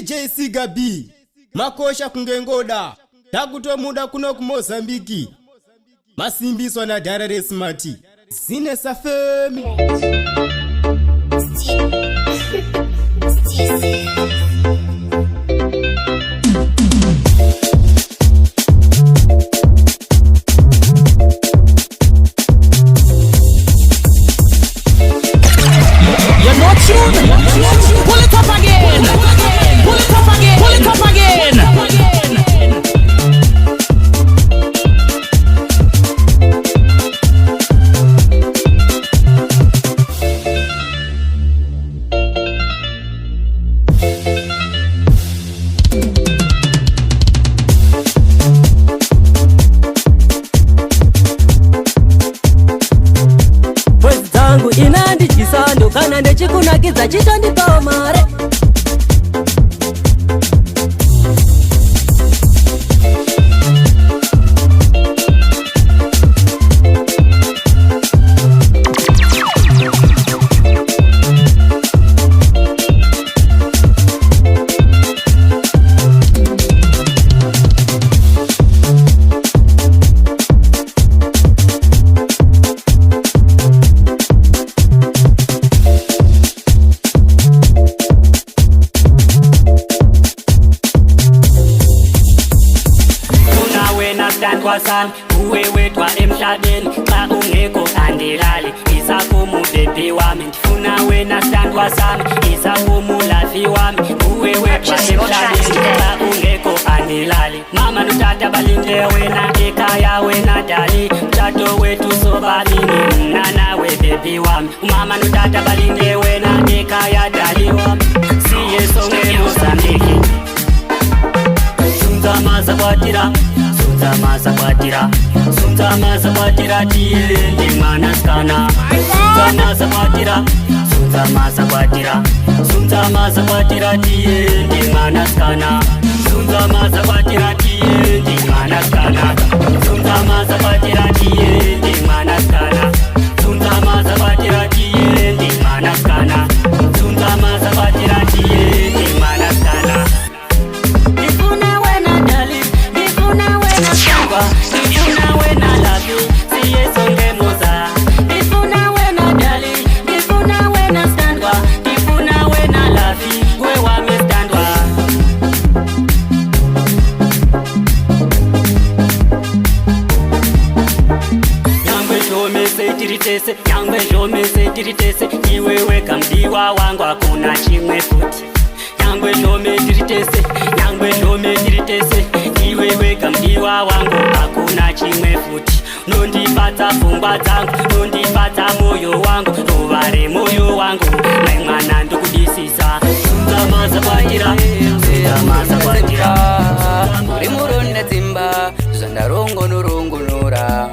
DJ Sigabi makosha kungengoda takutomuda kuno kuMozambiki masimbiswa na Darare Smart Zine Safemi Pull it up again. Pull it up again. Pull it up again. Voice zangu inandi chisando kana ndechikunakiza chitandikawo mare San uwewetwa emhlabeni xa ungekho andilali isakumudebi wami ndifuna wena standwa sami isakumulafi wami uwewetwa emhlabeni xa ungekho andilali mama notata balinde wena ekhaya wena dali mtshato wethu sobabini mna nawe bebi wami mama notata balinde wena ekhaya dali wami siye sonke eMozambiki sunzamaza kwatira Sunzama sabatira tiende manaskana Sunzama sabatira tiende manaskana Sunzama sabatira tiende manaskana Sunzama sabatira tiende manaskana Sunzama sabatira tiende manaskana Sunzama sabatira tiende manaskana Ifuna wena dali Ifuna wena samba Ifuna wena labi Siye songe moza Ifuna wena dali Ifuna wena standwa Ifuna wena labi Wewa me standwa Nyangwe jome se tiritese Nyangwe jome se tiritese Iwewe kamdiwa wangu hakuna chimwe futi Nyangwe jome tiritese Nyangwe jome tiritese Iwewe kamdiwa wangu hakuna chimwe futi Nondipata fungwa zangu Nondipata moyo wangu Tovare moyo wangu Maimwana ndukudisisa Sunzama sabatira Sunzama sabatira Uri muronda timba Zandarongo norongo nora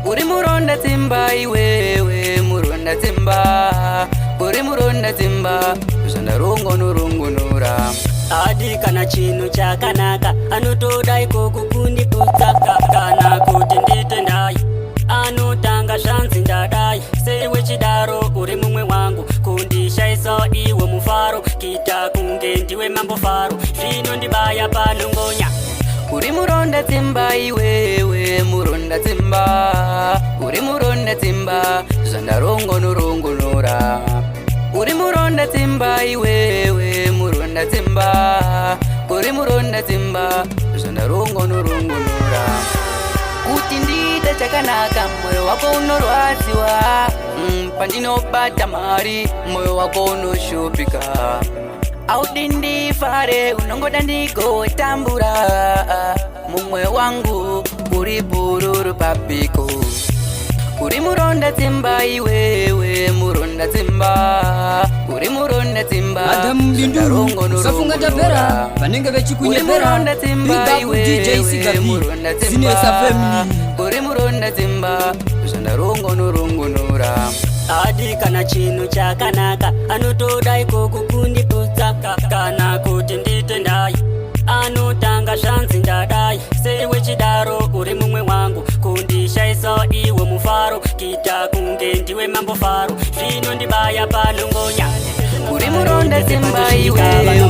Uri muronda timba Iwewe muronda timba Uri muronda timba Zandarongo norongo nora Adi kana chinu chakanaka Anotodai kokukundi kutaka Kana kuti nditendai Anotanga shanzi ndadai Sewe chidaro uri mumwe wangu Kundishaiso iwe mufaro Kita kunge ndiwe mambo faro Zvino ndibaya panongonya Uri muronda timba Iwewe muronda timba Uri muronda timba Zandarongo norongo nora Uri muronda timba Iwewe muronda timba Uri muronda timba Zandarongo norongo nora Kuti ndita chakanaka moyo wako unorwadziwa Pandinobata mari moyo wako unoshupika Audi ndifare unongoda ndigotambura Mumwe wangu uri bururu papiko Uri muronda timba Iwewe muronda timba Uri muronda timba Adam Bindu Safunga Tabera Banenga Vechikunya Bera Big up DJ Sigabi Zine Safemi Uri muronda timba Zandarongo norongo nora Adi kana chinu chakanaka Anotodai kokukundi kutaka Kana kuti nditendai Anotanga shanzi ndadai Sewe chidaro uri mumwe wangu Kundishaiso iwe mufaro Kita kunge ndiwe mambo faro Zvino ndibaya panongonya Uri muronda timba Iwewe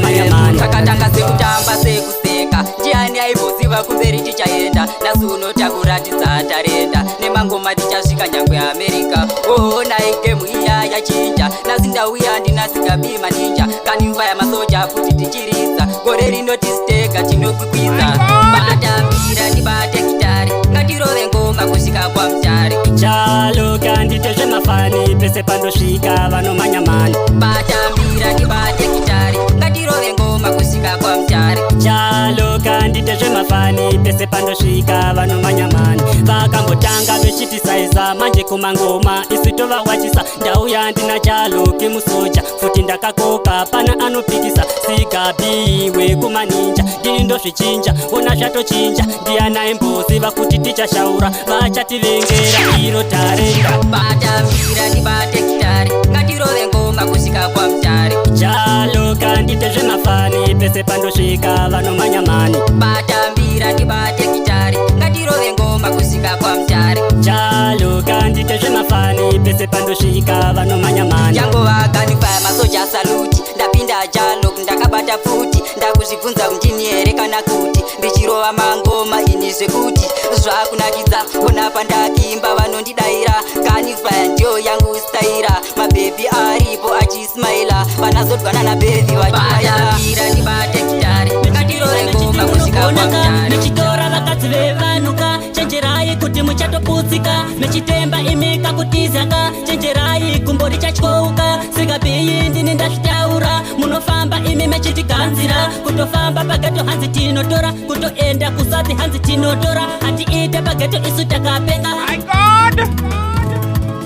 handina sikabima ninja kaniva ya masoja futi tichiridza gore rinotistega tinokwikwiza batambira ndibate gitari ngatirove ngoma kusvika kwa mutare chalo kandite zvemafani pese pandosvika vanomanyamani batambira ndibate gitari ngatirove ngoma kusvika kwa mutare chalo kandite zvemafani pese pandosvika vanomanyamani vakambotanga vechitisaisa manje kumangoma isu tovawachisa ndau yandina chalo kemusoja futi ndakakoka pana anopikisa sigabiwe kumaninja ndini ndozvichinja ona zvatochinja ndiana imboziva kuti tichashaura vachativengera iro tarenda batambira ndibate gitari ngatirove ngoma kusvika kwa mutare chalo kandite zvemafani pese pandosvika vanomanyamani batambira ndibate gitari ngatirove ngoma kusvika kwa mutare chalo kandite zvemafani pese pandosvika vanomanyamani yango vakanifaya masoja saluti ndapinda jalo ndakabata futi ndakuzvibvunza kuti ndini here kana kuti ndichirova mangoma ini zvekuti zvakunakidza ona pandakimba vanondidaira kanifaya ndiyo yangu staira mabhebi aripo achismaila vanazodwana nabhebi vachiaira ndibate gitari ngatirove ngoma kusvika kwa mutare mechitora vakadzi vevanuka chenjerai kuti muchatoputsika mechitemba imika kutizaka chenjerai kumbo richatyouka sikabiyi ndini ndazvitaura munofamba imi mechitiganzira kutofamba pageto hanzi tinotora kutoenda kusadzi hanzi tinotora hatiite pageto isu takapenga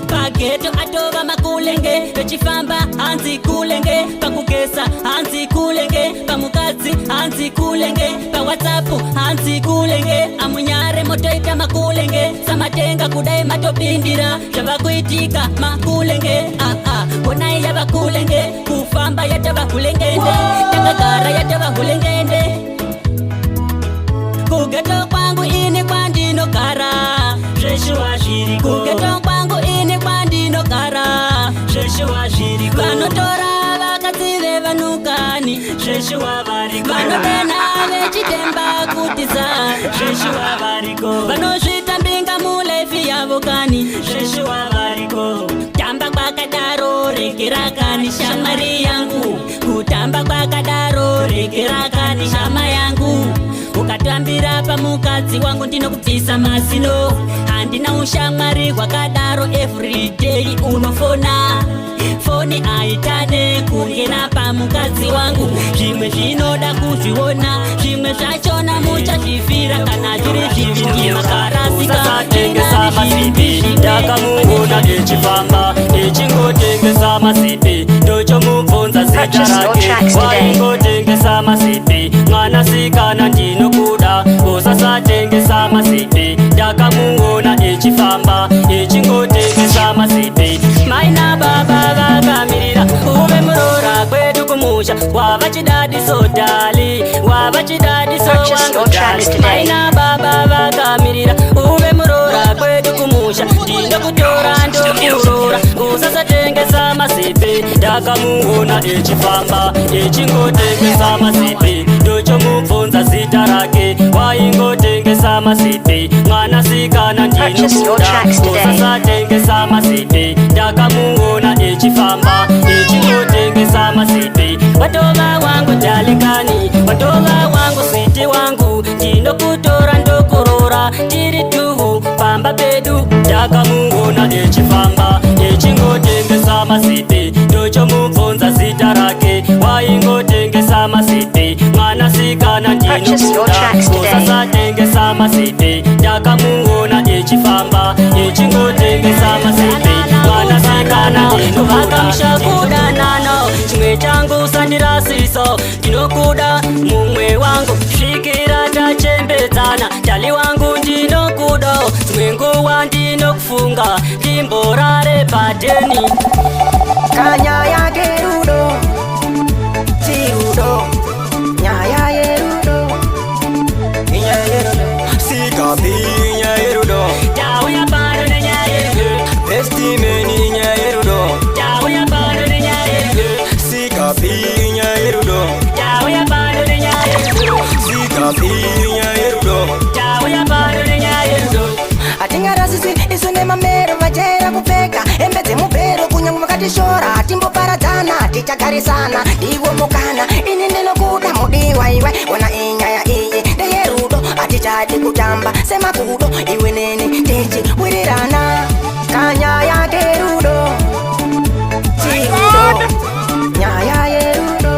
pageto atova makulenge vechifamba hanzi kulenge pakugesa hanzi kulenge pamukadzi hanzi kulenge pawhatsapp hanzi kulenge amunyare motoita makulenge samatenga kudai matopindira zvavakuitika makulenge konai yava kulenge kufamba yatava hulengende takagara yatava hulengende kugeto kwangu ini kwandinogara zveshuwa zviri kugeto kwangu ini kwandinogara zveshuwa zviri vanotora vakadzi vevanukani zveshuwa variko vanodena vechitemba kutisa zveshuwa variko vanozvita mbinga mulaifi yavo kani zveshuwa variko tamba kwakadaro regerakani shamwari yangu kutamba kwakadaro regerakani shama yangu ukatambira pamukadzi wangu ndinokubvisa mazino handina ushamwari hwakadaro everyday unofona foni aitane kungena pamukadzi wangu zvimwe zvinoda kuzviona zvimwe zvachona muchazvifira kana zviri zvivindimakarasika masipi ndakamuona echifamba echingotengesa masipi ndochomubvunza zita rake waingotengesa masipi mwanasikana ndinokuda usasatengesa masipi ndakamuona echifamba echingotengesa masipi maina baba vakamirira uve murora kwedu kumusha wavachidadiso dali wavachidadiso wangu dali maina baba vakamirira uve murora kwedu kumusha ndinokutora ndokurora usasatengesa masipi ndakamuona echifamba echingotengesa masipi ndochomubvunza zita rake waingotengesa masipi mwanasikana ndinokuda usasatengesa masipi ndakamuona echifamba echingotengesa masipi watova wangu dalikani watova wangu switi wangu ndinokutora ndokurora tiri tuhu pamba pedu ndakamuona echifamba echingotengesa masipi ndochomubvunza zita rake waingotengesa masipi mwanasikana ndinokuda usasatengesa masipi ndakamuona echifamba echingotengesa masipi mwanasikana ndinokuda chimwe changu sandirasiso ndinokuda mumwe wangu svikira tachembedzana dali wangu ndinokuda dzimwe nguwa ndinokufunga ndimborare padeni kanyaya kerudo chirudo nyaya yerudo sikapi nyayerudo tauya pano nenyayerudo estimeni nyayerudo tauya pano nenyayerudo sikapi nyayerudo tauya pano nenyayerudo sikapi nyayerudo tauya pano nenyayerudo atingarasisi isu nemamero vajera kupfeka hembe dzemupero kunyange makatishora atimboparadzana tichagarisana iwo mukana ini ndinokuda mudiwa iwe ona inyaya iyi ndeyerudo atichadi kutamba semakudo iwe neni tichiwirirana kanyaya kerudo chirudo nyaya yerudo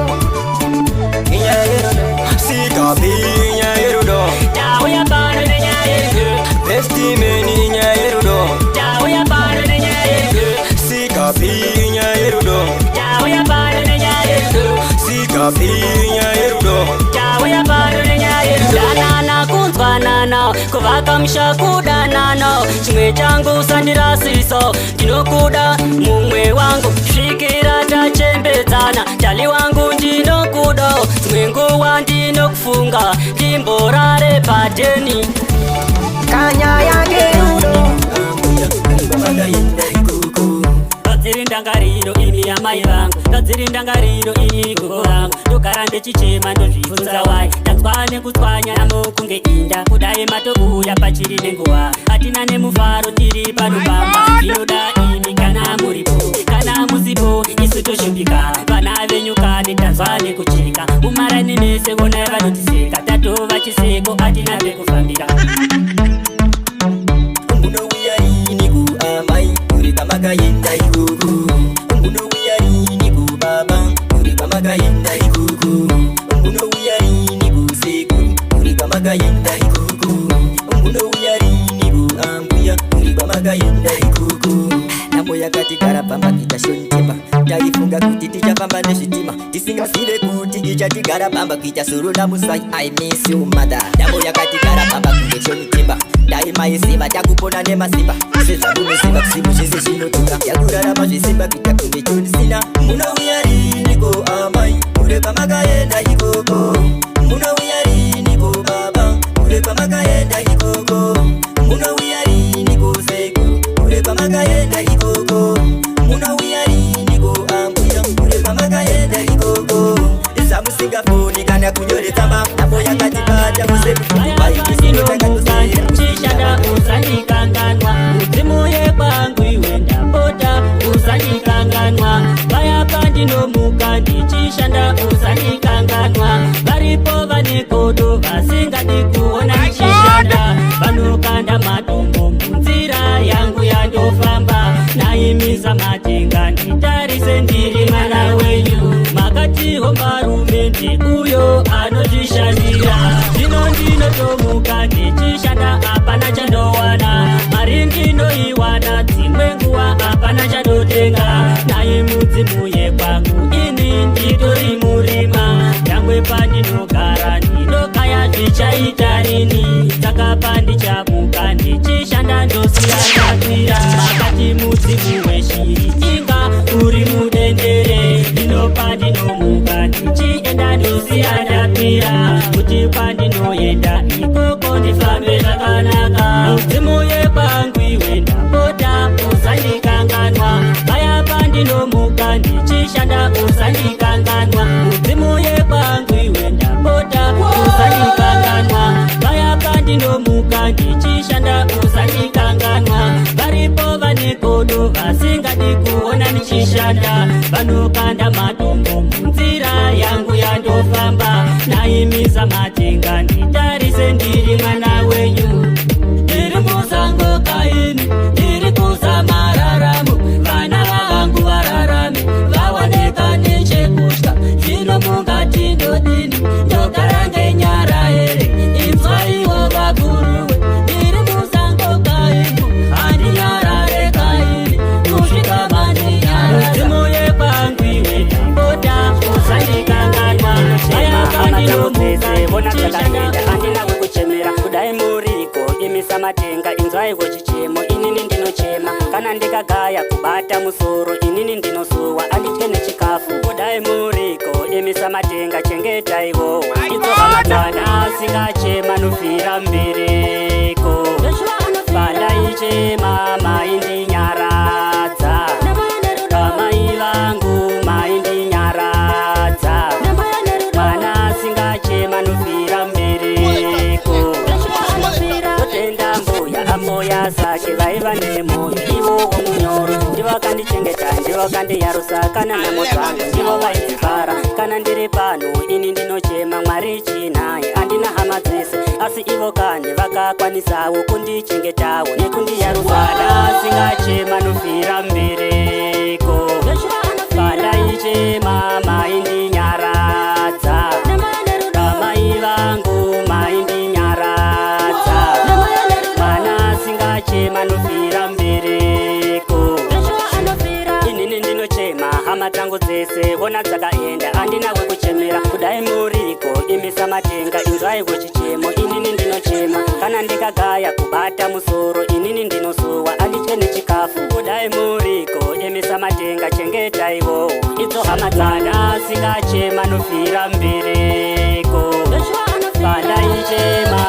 Sikapi nyayerudo Tauya pano de nyayerudo Bestimeni nyayerudo Tauya pano de nyayerudo Sikapi nyayerudo Tauya pano de nyayerudo Sikapi nyayerudo Tauya pano de nyayerudo Danana kunzwanana kuvaka mushakudanana chimwe changu sandirasiso ndinokuda mumwe wangu svikira tachembedzana tali wangu ndinokuda dzimwe nguwa ndinokufunga ndimborare pateni kanyaya kerudo Gadziri ndangariro ini yamai vangu Gadziri ndangariro ini gogo rangu Ndogara ndechichema ndozvibvunza wai Ndanzwa nekutswanya namokunge inda Kudai matobuya pachiri nenguwa Hatina nemufaro tiri panopamba Inoda ini kana muripo Kana musipo isu toshumbika Vana venyukane ndanzwa nekucheka Umarani nese vona vanotiseka Tatova chiseko hatina pekufambira Munowiyari ku amai Urika makayenda ikuku Munowiyari ku baba Urika makayenda ikuku Munowiyari ku seku Urika makayenda ikuku Munowiyari ku ambuya Urika makayenda ikuku Nambo yakati karapamba kitashonitema Taifunga kuti tichafamba nezvitima Tisingasive kuti ichatigara pamba kichasuruna musai I miss you mother Nambo yakati karapamba kitashonitema Daima isimba takupona nemasimba Sezvakunosimba kusimu zvese zvinotuka Yakurarama zvisimba kuita kunge chonisina Munowuyariniko amai Ureka makaenda ikoko Munowuyariniko baba Ureka makaenda ikoko Munowuyariniko seko Ureka makaenda ikoko Munowuyariniko ambuya Ureka makaenda ikoko Samusingafoni kana kunyore tsamba Nambo yakatibata musemufukubai Chishanda usandikanganwa Mudzimu yekwangu iwe ndapota usandikanganwa Vaya pandinomuka ndichishanda usandikanganwa Varipo vanekodo vasingadi kuona ndichishanda Vanokanda matombo munzira yangu yandofamba Naimisa matenga nditarise ndiri mwana wenyu Makatiho marume uyo anozvishandira Zvino ndinotomuka ndichishanda apana chandowana Mari ndinoiwana dzimwe nguwa apana chandotenga Naye mudzimu yekwangu ini nditori murima Nyangwe pandinogara ndinokaya zvichaita rini Saka pandichamuka ndichishanda ndosiyandakwira Makati mudzimu weshiri inga uri mudendere Ndino pandinomuka ndichienda ndosiyandakwira Kuti pandinoenda ikoko ndifambe zvakanaka Mudzimu yekwangu iwe ndapota usandikanganwa Vaya pandinomuka ndichishanda usandikanganwa Mudzimu yekwangu iwe ndapota usandikanganwa Vaya pandinomuka ndichishanda usandikanganwa Varipo vanekodo vasingadi kuona ndichishanda Vanokanda matombo munzira yangu yandofamba Naimisa matenga nditarise ndiri mwana wenyu Ndiri musango kaini, ndiri kusamararamu Vana vangu vararame, vawaneka nechekutya Zvino mungati ndodini, ndogara ngenyara here Inzwa iwo vaguruwe, ndiri musango kaini Handinyarare kaini, kusvika mandinyara Mudzimu yekwangu iwe ndapota usandikanganwa Vaya pandinomuka ndichishanda handina kukuchemera kudai muriko imisa matenga inzwaiwo chichemo inini ndinochema kana ndikagaya kubata musoro inini ndinosuwa anditye nechikafu kudai muriko imisa matenga chengetaiwo idzoka madzana asingachema nofira mbereko pandaichema maindinyaradza kamai vangu maindinyaradza mwana asingachema nofira mbereko totenda mbuya amboya zake vaiva nemoyo ivo womunyoro ndivakandi kundichengeta ndivo kandiyarusa kana namotwangu ndivo vaitibara kana ndiri pano ini ndinochema Mwari chinaye andina hama dzese asi ivo kani vakakwanisawo kundichengetawo nekundiyarusa singachema nofira mbereko pandaichema maindinyaradza amai vangu maindinyaradza mwana singachema nofira mbereko inini ndinochema hama dzangu dzese vona dzakaenda andina wekuchemera kudai muriko imisa matenga inzwai wechichemo inini ndinochema kana ndikagaya kubata musoro inini ndinosuwa anditye nechikafu kudai muriko imisa matenga chengetaiwo idzo hama dzana singachema nofira mbereko pandaichema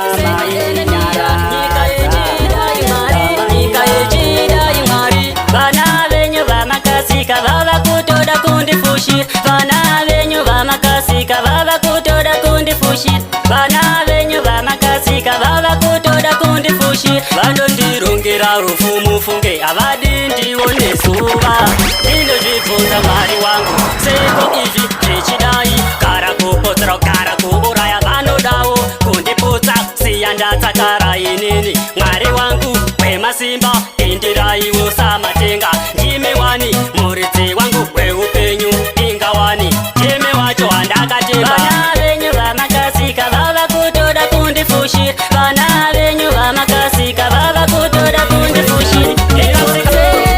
vana venyu vamakasika vava kutoda kundifushira vana venyu vamakasika vava kutoda kundifushira vana venyu vamakasika vava kutoda kundifushira vandondirongera rufu mufunge avadi ndione zuva ndinozvibvunza Mwari wangu seko izvi zvichidai kara kupotsera kara kuuraya vanodawo kundiputsa siya ndatsakara inini Mwari wangu wemasimba indiraiwo samatenga ndime wani muridzi wangu weupenyu ingawani ndime wacho handakatemba vana venyu vamakasika vava kutoda kundifushira vana venyu vamakasika vava kutoda kundifushira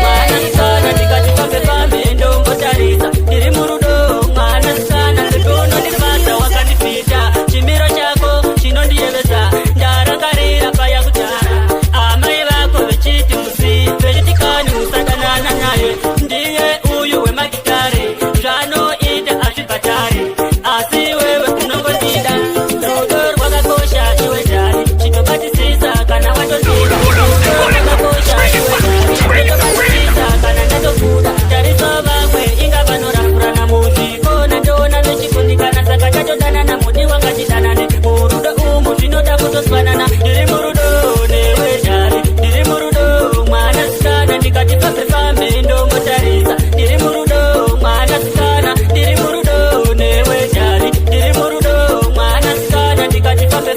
mwana ndikatipambe pambe ndombotarisa ndiri murudo mwana sana ndonondifadza wakandipita chimiro chako chinondiyevedza ndarangarira paya kutara amai vako vechiti musi vechitikani musadanana naye ndiye uyu wemagitare zvanoita azvibhatari asi wewe unongondida rudo rwakakosha iwe jari chitobatisisa kana watozida rudo rwakakosha iwe jari chitobatisisa kana ndatokuda tariso vamwe inga vanorapurana muzviko nandoona vechikundikana saka tatodanana mudi wangachidanane murudo umu zvinoda kutoswanana ndiri murudo newe jari ndiri murudo mwanasikana ndikati pambe ndombotarisa ndiri murudo mwanasikana ndiri murudo newe jari ndiri murudo mwanasikana ndikati pambe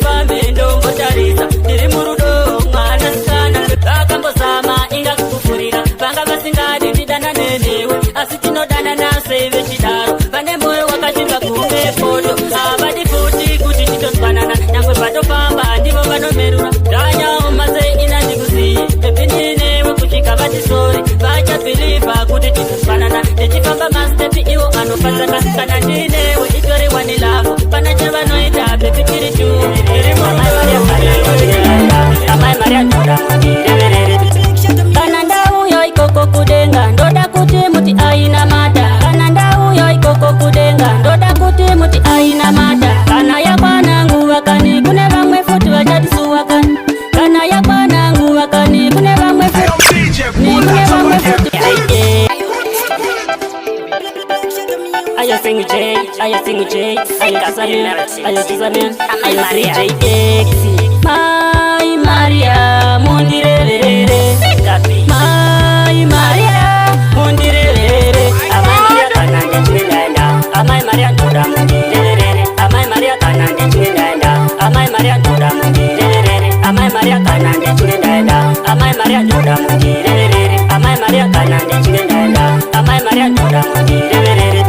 ndombotarisa ndiri murudo mwanasikana vakambozama inga kukufurira vanga vasingadi ndidanane newe asi tinodanana sei vechidaro vane moyo wakazvimba kumbe poto havadi futi kuti titoswanana nyangwe patofamba ndivo vanomerura danyoma sei ina ndikuziye epindinewe kusvika vatisori vachabhilivha kuti titoswanana tichifamba mastepi iwo anofanzaka kana ndinewe itori wani lavo pana chavanoita pepitiri tu amai maria ndoda kana ndauyo ikoko kudenga ndoda kuti muti aina mata kana ndauyo ikoko kudenga ndoda kuti muti aina mata kana yakwana nguva kani kune vamwe futi vachatisuwa kani kana yakwana nguva kani kune vamwe futi Ayo sing J, ayo sing J, ayo Casamin, ayo Casamin, ayo Maria J, Mai Maria, mundirerere, Mai Maria, mundirerere, Amai Maria kanande chinenda, Amai Maria ndoda mundirerere, Amai Maria kanande chinenda, Amai Maria ndoda mundirerere, Amai Maria kanande chinenda, Amai Maria ndoda mundirerere, Amai Maria kanande chinenda, Amai Maria ndoda mundirerere.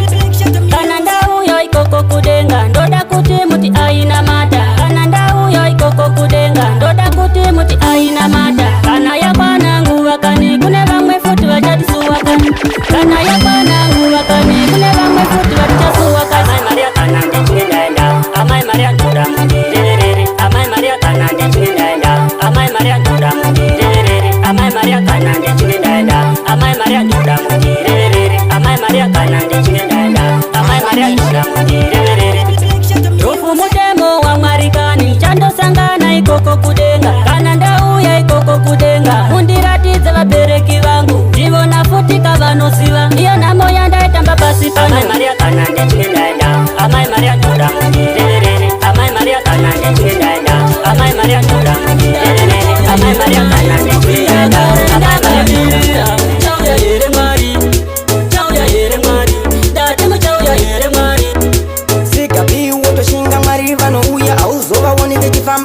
Kana ndauyo ikoko kudenga ndoda kuti muti aina mata kana ndauyo ikoko kudenga ndoda kuti muti aina mata kana yakwana nguva kani kune vamwe futi vachatisuwa kani kana yakwana nguva kani kune vamwe futi vachasuwa kani Amai Maria kanande chinenda Amai Maria ndoda mundirerere Amai Maria kanande chinenda Amai Maria ndoda mundirerere Amai Maria kanande chinenda Amai Maria ndoda mundirerere Amai Maria kanande chinenda Amai Maria ndoda mundirerere rufu mutemo wa Mwarikani chandosangana ikoko kudenga kana ndauya ikoko kudenga mundiratidze vabereki vangu ndivona futi kavanoziva iyo nhamo yandaitamba pasi pano Amai Maria kanande chinenda Amai Maria ndoda mundirerere Amai Maria kanande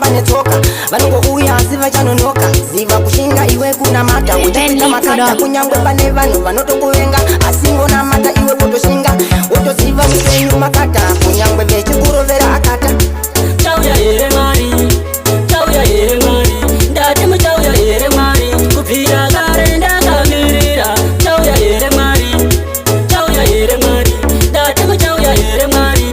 panetsoka vanongouya asi vachanonoka ziva kushinga iwe kuna mata uchaita makata kunyangwe pane vanhu vanotokuvenga asi ngona mata iwe wotoshinga wotoziva mupenyu makata kunyangwe vechikurovera akata chauya here mwari chauya here mwari ndati muchauya here mwari kubvira kare ndakamirira chauya here mwari chauya here mwari ndati muchauya here mwari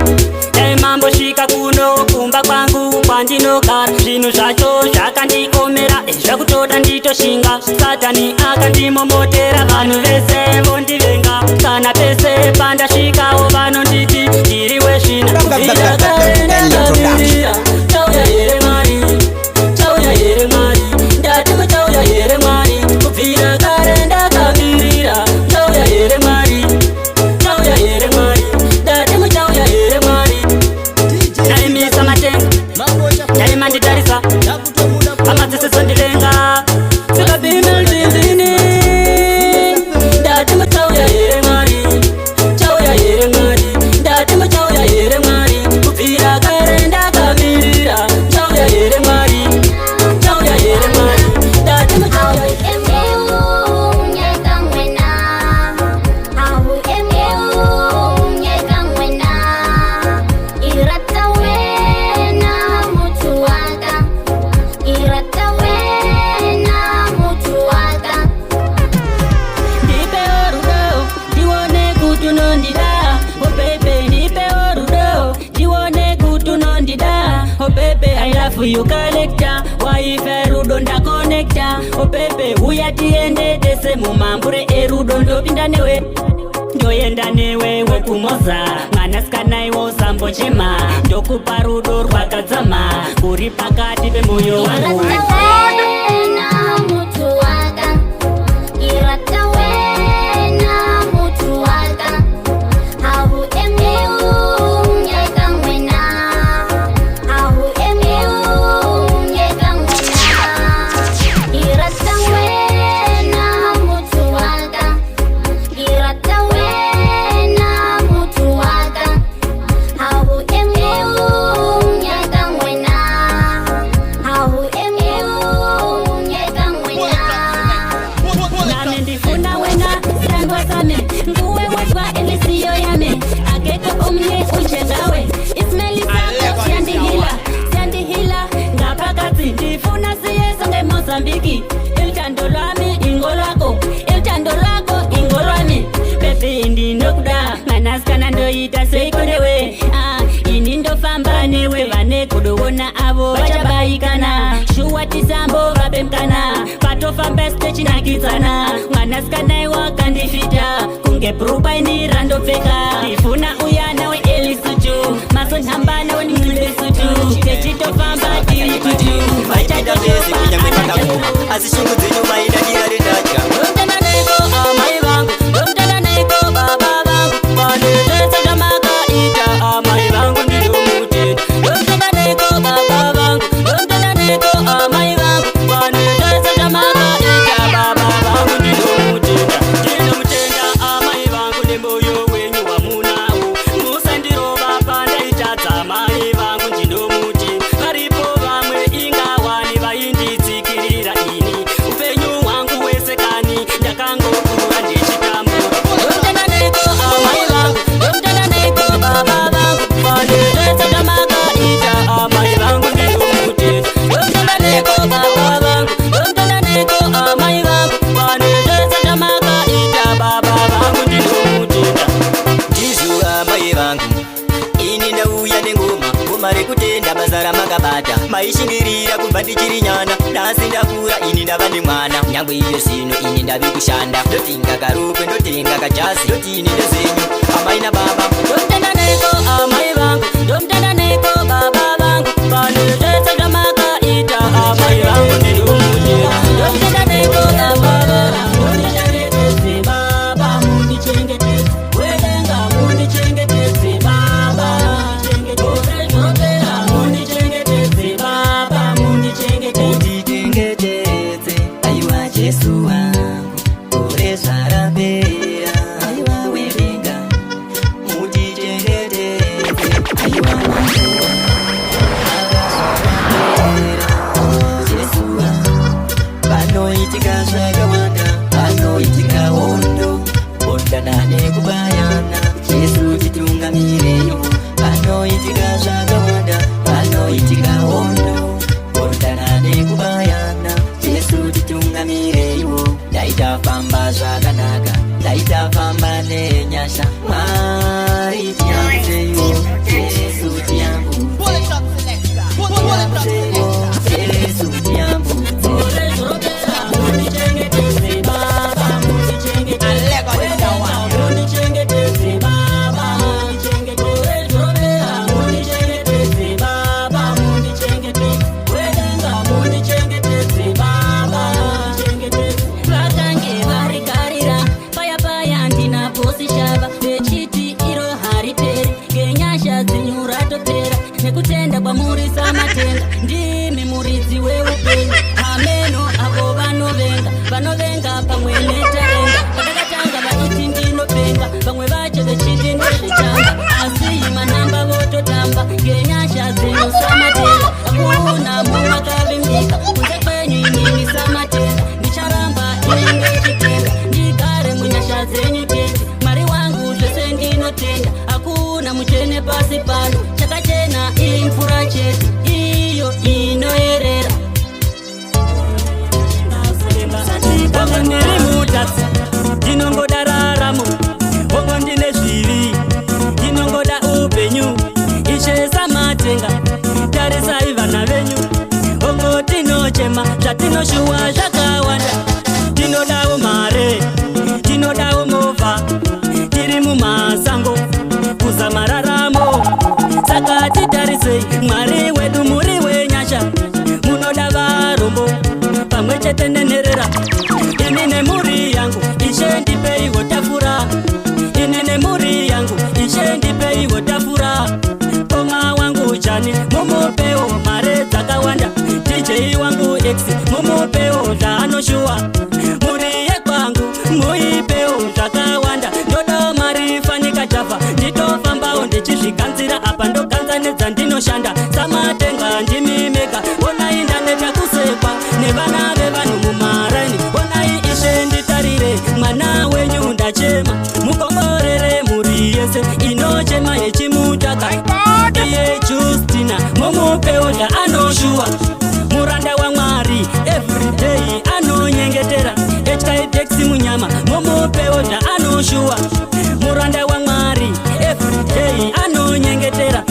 dai mambosvika kuno kumba kwangu kwandinogara zvinhu zvacho zvakandiomera zvakutoda nditoshinga satani akandimomotera vanhu vese vondivenga kana pese pandasvikawo vanonditi ndiri wezvina kubvira kare ndakamirira chauya here mwari chauya here mwari ndati muchauya here mwari kubvira kare ndakamirira chauya here mwari chauya here mwari ndati muchauya here mwari ndaimisa matenga ndaimanditarisa amadzisisondilenga sikabimildizini ndati muchauya here mwari chauya here mwari ndati muchauya here mwari kubvira kare ndakamirira chauya here mwari chauya here mwari ndati muchauya you collector waife rudo ndakonekta opepe uya tiende tese mumambure erudo ndopinda newe ndoenda newe wekumoza mwanasikana iwo sambochema ndokupa rudo rwakadzama uri pakati pemoyo wangu iltando lwami ingolwako iltando lwako ingolwami bebi ndinokuda mwanasikana ndoita seikonewe ini ndofamba newe vane kudoona avo vachabayikana shuwa tisambo vapemkana patofamba stechinakidzana mwanasikana iwakandifita kunge prupaini randopfeka ndifuna uya nawe elisutu masonhamba nawe nimlesutu techitofamba tiritutu asi shungu dzenyu maida diraredaja domtana neiko amai vangu domtana neiko baba vangu vanetesa chamakaita amai vangu ndidomutenda domtana neiko baba vangu domtana neiko amai vangu vanetesa chamakaita baba vangu ndidomutenda ndinomutenda amai vangu nemoyo wenyu wamunawo musandirova pandaitadza mai vangu ndinomuti varipo vamwe ingawani vainditsikirira ini upenyu hwangu wese kani ndakangokura ndichitambura domtana neiko amai vangu domtana neiko baba vangu vanetesa chamakaita amai vangu ndinomutenda domtana neiko baba vangu domtana neiko amai vangu vanetesa chamakaita baba vangu ndinomutenda ndizuva amai vangu ini ndauya nengoma ngoma rekutenda bazara makabata maishingirira kubva ndichiri nyana nasi ndakura ini ndava nemwana nyangwe iyo zvino ini ndavi kushanda ndotinga karukwe ndotenga kajazi ndotini ndezvenyu amai nababa domtana neiko amai vangu domtana neiko baba vangu vanetesa chamakaita amai vangu ndinomutenda domtana neiko baba vangu mundichengetedze baba mundichengetedze wedenga mundichengetedze baba chengetedze zvopera mundichengetedze baba mundichengetedze aiwa jesu wangu ure zvarapera aiwa wedenga mundichengetedze aiwa ndikutenda kwamuri samatenga ndimi muridzi weupenyu ameno avo vanovenga pamwe netarenga pandakatanga vaiti ndinopenga vamwe vacho vechiti ndezvechanga asi manamba vototamba ngenyasha dzenyu samatenga hakuna mumwe akavimbika kunze kwenyu inini samatenga ndicharamba inenge chitenga ndigare munyasha dzenyu tete mwari wangu zvese ndinotenda hakuna muchene pasi pano chakachena imvura chete iyo inoerera bongo ndiri mutatsi ndinongoda raramo bongo ndine zvivi ndinongoda upenyu ishe samatenga tarisai vana venyu bongo tinochema zvatinoshuwa zvakawanda tinodawo mare tinodawo movha tiri mumasango kuzama raramo saka titarisei mwari wedu muri wenyasha munoda varombo pamwe chete nenherera ini nemhuri yangu ishe ndipeiwo tafura ini nemhuri yangu ishe ndipeiwo tafura koma wangu chani mumupewo mare dzakawanda dj wangu x mumupewo zvaanoshuwa muri yekwangu muipewo zvakawanda ndoda mari fanika chafa nditofambawo ndichizviganzira apa ndoganzanedza ndinoshanda samatenga ndimimeka onai ndaneta kusekwa nevana vevanhu mumaraini onai ishe nditarire mwana wenyu ndachema mukomborere mhuri yese inochema yechimutaka iye justina mumupewo zvaanoshuwa muranda wamwari everyday anonyengetera htidexi munyama mumupewo zvaanoshuwa muranda wamwari everyday anonyengetera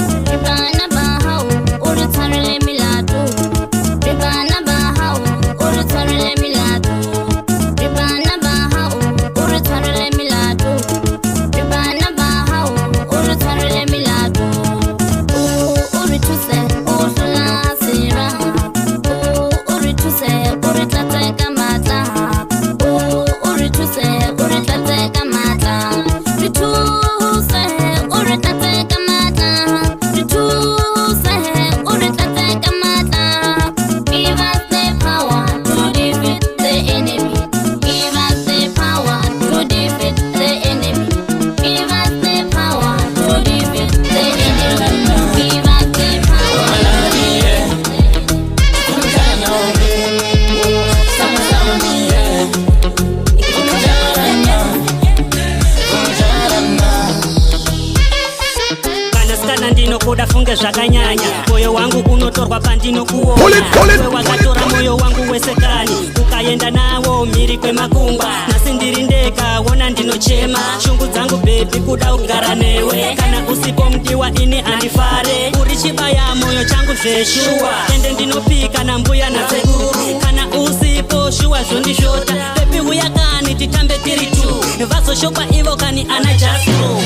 ndinokuda zvakanyanya moyo wangu unotorwa pandinokuona wewe wakatora moyo wangu wese kani ukaenda nawo mhiri kwemakungwa nhasi ndiri ndega wona ndinochema shungu dzangu bhebi kuda kugara newe kana usipo mudiwa ini handifare uri chibaya moyo changu zveshuwa ende ndinopika nambuya nasekuru kana usipo shuwa zvondishota bhebi uya kani titambe tiri tu vazoshopa ivo kani ana jasro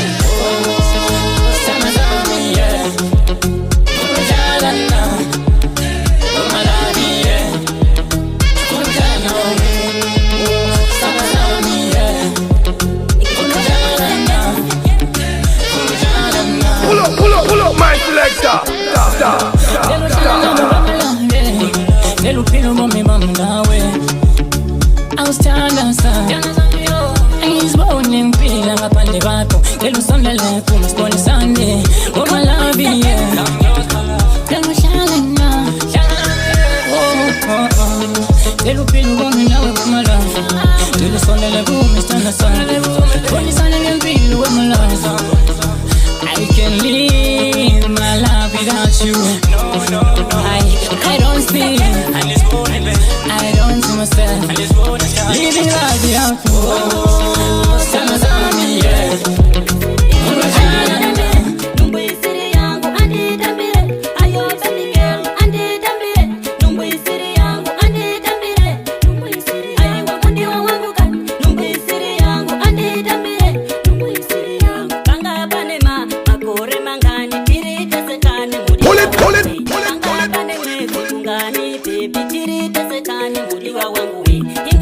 Pull up my selector. Little pillow mommy mama nawe Australian sun He's rolling pila ngapande kwakho Little sondele kuma sponi Sunday Mama love you Little shalina Little pillow mommy nawe mama love Little sondele kuma stana Sunday Sponi Sunday pillow mama love I can live my life without you. No. I don't see. I don't see myself living life without you. Sama me, yeah.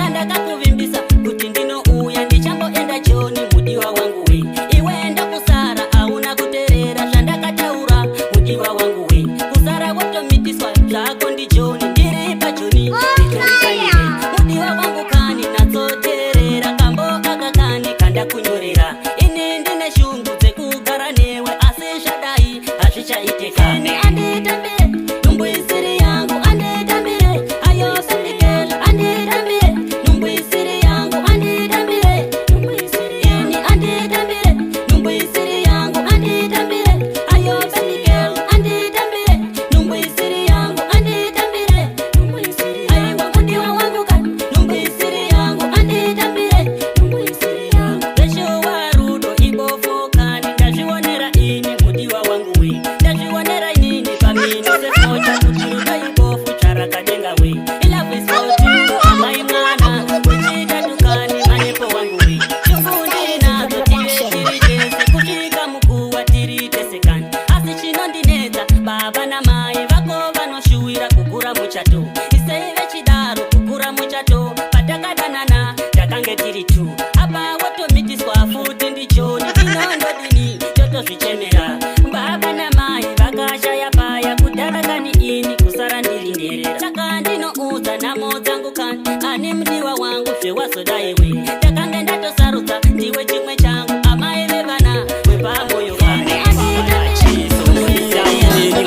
Ndakakuvimbisa kuti ndinouya ndichamboenda joni mudiwa wangu we iwe enda kusara auna chakuturuka ibofu charakadenga we Love is so true amai mwana kuchita tukani manepo wangu we Chukundi nazo tiririkesi kushika mkuu wa tiritesekani Asi chino ndineza baba na mai vako vanoshuwira kukura muchato Iseive chidaro kukura muchato patakadanana takange tiri tu Apa wotomitiswa futi ndichoni inondo dini choto zvichemera Baba na mai vakashaya paya kudarakani ini kusara ndirinderera Saka ndinouza namo dzangu kani ani mdiwa wangu zvewazodaiwe takange ndatosarudza ndiwe chimwe changu amai vevana wepamoyo vane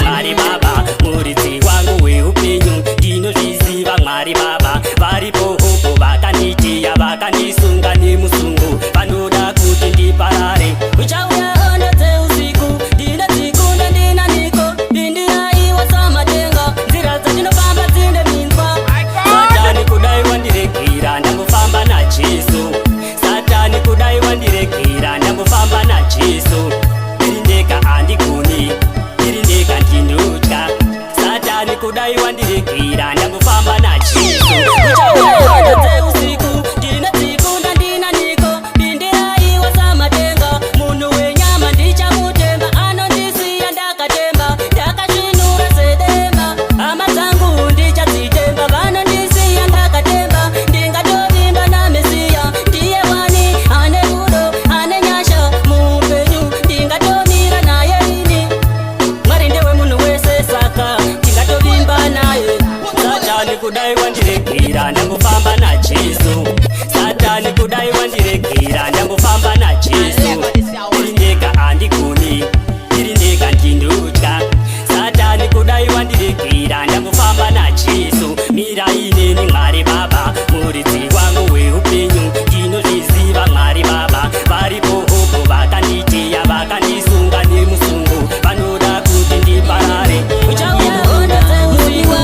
Mwari baba muridzi wangu weupenyu ndinozviziva Mwari baba varipo hopo vakanditiya vakandisunga nemusungu vanoda kuti ndiparare uchauya hondo dzeusiku ndinadzikunda ndinaniko ndindiraiwa samatenga nzira dzandinofamba dzine minzwa Satani kudai wandiregira ndangofamba naJesu Satani kudai wandiregira ndangofamba naJesu ndindeka andigoni ndindeka ndinotya Satani kudai wandiregira ndangofamba naJesu uchauya dzeusiku ndinadzikunda ndinaniko ndindiraiwa samatenga munhu wenyama ndichamutemba anondisiya ndakatemba ndakasvinura sedemba hama dzangu ndichadzitemba vanondisiya ndakatemba ndingatovimba namesiya ndiye wani ane rudo ane nyasha muupenyu ndingatomira naye ini Mwari ndewe munhu wese saka ndingatovimba naye Satani kudai wandiregira ndangofamba naJesu Satani kudai wandiregira ndangofamba naJesu ndindeka andigoni ndindeka ndinotya Satani kudai wandiregira ndangofamba naJesu mira ineni Mwari baba muridzi wangu weupenyu ndinozviziva Mwari baba varipo hopo vakanditiya vakandisunga nemusungu vanoda kuti ndiparare uchauya hondo dzeusiku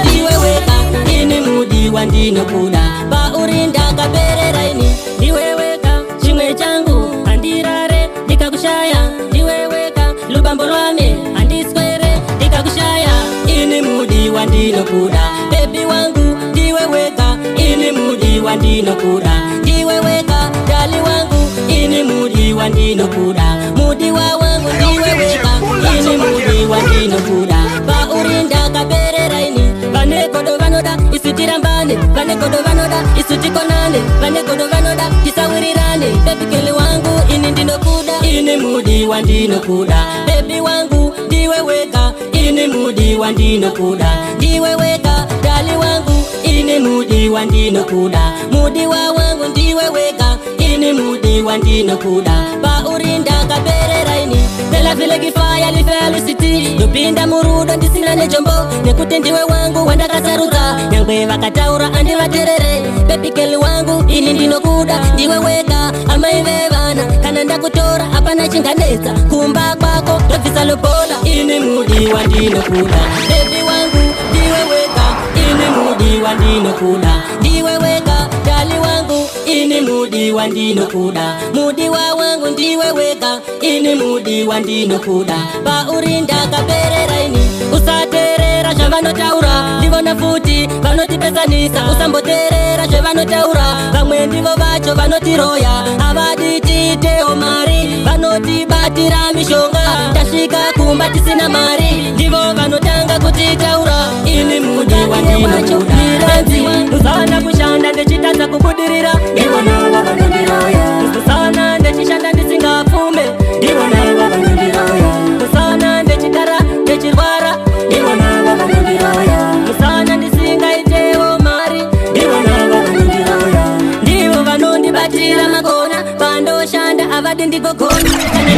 ndiwe wega ini mudiwa ndinokuda pauri ndakaperera ini ndiwe wega chimwe changu handirare ndikakushaya ndiwe wega lubambo rwame handiswere ndikakushaya ini mudiwa ndinokuda bebi wangu ndiwe wega ini mudiwa ndinokuda ndiwe wega dali wangu ini mudiwa ndinokuda mudiwa wangu ndiwe wega ini mudiwa ndinokuda pauri ndakaperera ini vanegodo vanoda isutirambane vanegodo vanoda isutikonane vanegodo vanoda tisawirirane bebikele wangu ini ndinokuda ini mudiwa ndinokuda bebi wangu ndiwe wega ini mudiwa ndinokuda ndiwe wega dali wangu ini mudiwa ndinokuda mudiwa wangu ndiwe wega ini mudiwa ndinokuda pauri ndakaperera ini vela vile kifaya lifelicity yopinda murudo ndisina nejombo nekuti ndiwe wangu wandakasarudza nyangwe vakataura andivaterere bebikeli wangu ini ndinokuda ndiwe wega amai vevana kana ndakutora hapana chinganetsa kumba kwako ndobvisa lobola ini mudiwa ndinokuda bebi wangu ndiwe wega ini mudiwa ndinokuda ndiwe wega dali wangu ini mudiwa ndinokuda mudiwa wangu ndiwe wega ini mudiwa ndinokuda pauri ndakaperera ini usaterera zvavanotaura ndivona futi vanotipesanisa usamboterera zvavanotaura vamwe ndivo vacho vanotiroya havadi tiitewo mari vanotibatira mishonga tasvika kumba tisina mari ndivo vanotanga kutitaura ini mudiwa ndinokuda miranzi usana kushanda ndechitadza kubudirira ndivona vavanondiroya usana ndechishanda ndisingapfume ndivona vavanondiroya usana ndechigara ndechirwara ndivona vavanondiroya usana ndisingaitewo mari ndivona vavanondiroya ndivo vanondibatira magona pandoshanda havadi ndigogona kana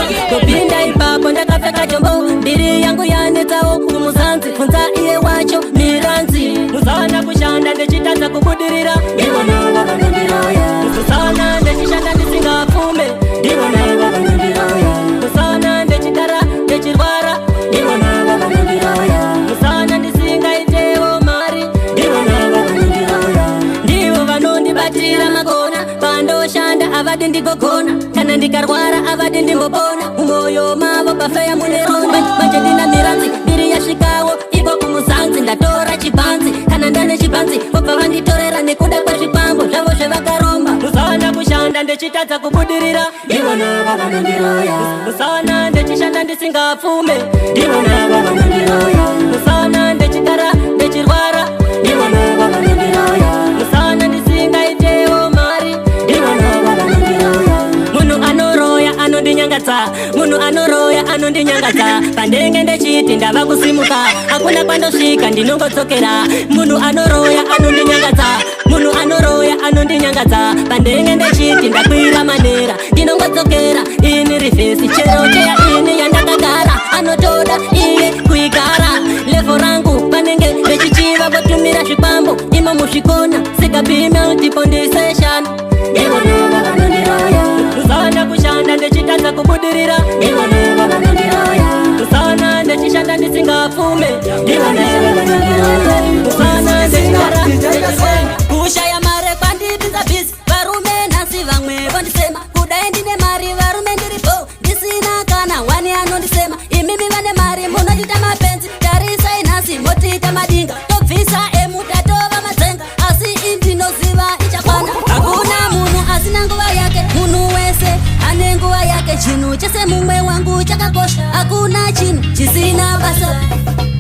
ndikupinda ipapo ndakapfeka chombo mbiri yangu yanetsawo kumuzanzi kunza iye wacho miranzi musana kushanda ndechitadza kubudirira ndivona vavanondiroya musana ndechishanda ndisingapfume ndivona vavanondiroya musana ndechigara ndechirwara ndivona vavanondiroya musana ndisingaitewo mari ndivona vavanondiroya ndivo vanondibatira magona pandoshanda havadi ndigogona kana kana ndikarwara avadi ndimbopona umoyo mavo pafeya muneronda manje ndina miranzi ndiri yasvikawo iko kumuzanzi ndatora chipanzi kana ndane chipanzi vobva vanditorera nekuda kwezvipambo zvavo zvevakaromba musaona kushanda ndechitadza kubudirira ivona vavanondiroya musaona ndechishanda ndisingapfume ivona vavanondiroya musaona ndechigara ndechirwara ivona vavanondiroya musaona ndisingaitewo mari ivona vavanondiroya munhu anoroya anondinyangadza munhu anoroya anondinyangadza pandenge ndechiti ndava kusimuka hakuna kwandosvika ndinongodzokera munhu anoroya anondinyangadza munhu anoroya anondinyangadza pandenge ndechiti ndakwira manera ndinongodzokera ini rivhesi chero cheya ini yandakagara anotoda iye kuigara levo rangu panenge vechichiva votumira zvipambo imo muzvikona sikabimultipondisation ivona vanondiroya musaona kushanda ndechitadza kubudirira ivona vanondiroya musaona ndechishanda ndisingapfume ivona vanondiroya musaona ndechigara kushaya mare kwandipinza bhizi varume nhasi vamwe vondisema kudai ndine mari varume ndiripo ndisina kana wani anondisema imimi vane mari munotita mapenzi tarisai nhasi motiita madinga tobvisa emutatova madzenga asi indinoziva ichakwana hakuna munhu asina nguva yake munhu wese ane nguva yake chinhu chese mumwe wangu chakakosha hakuna chinhu chisina basa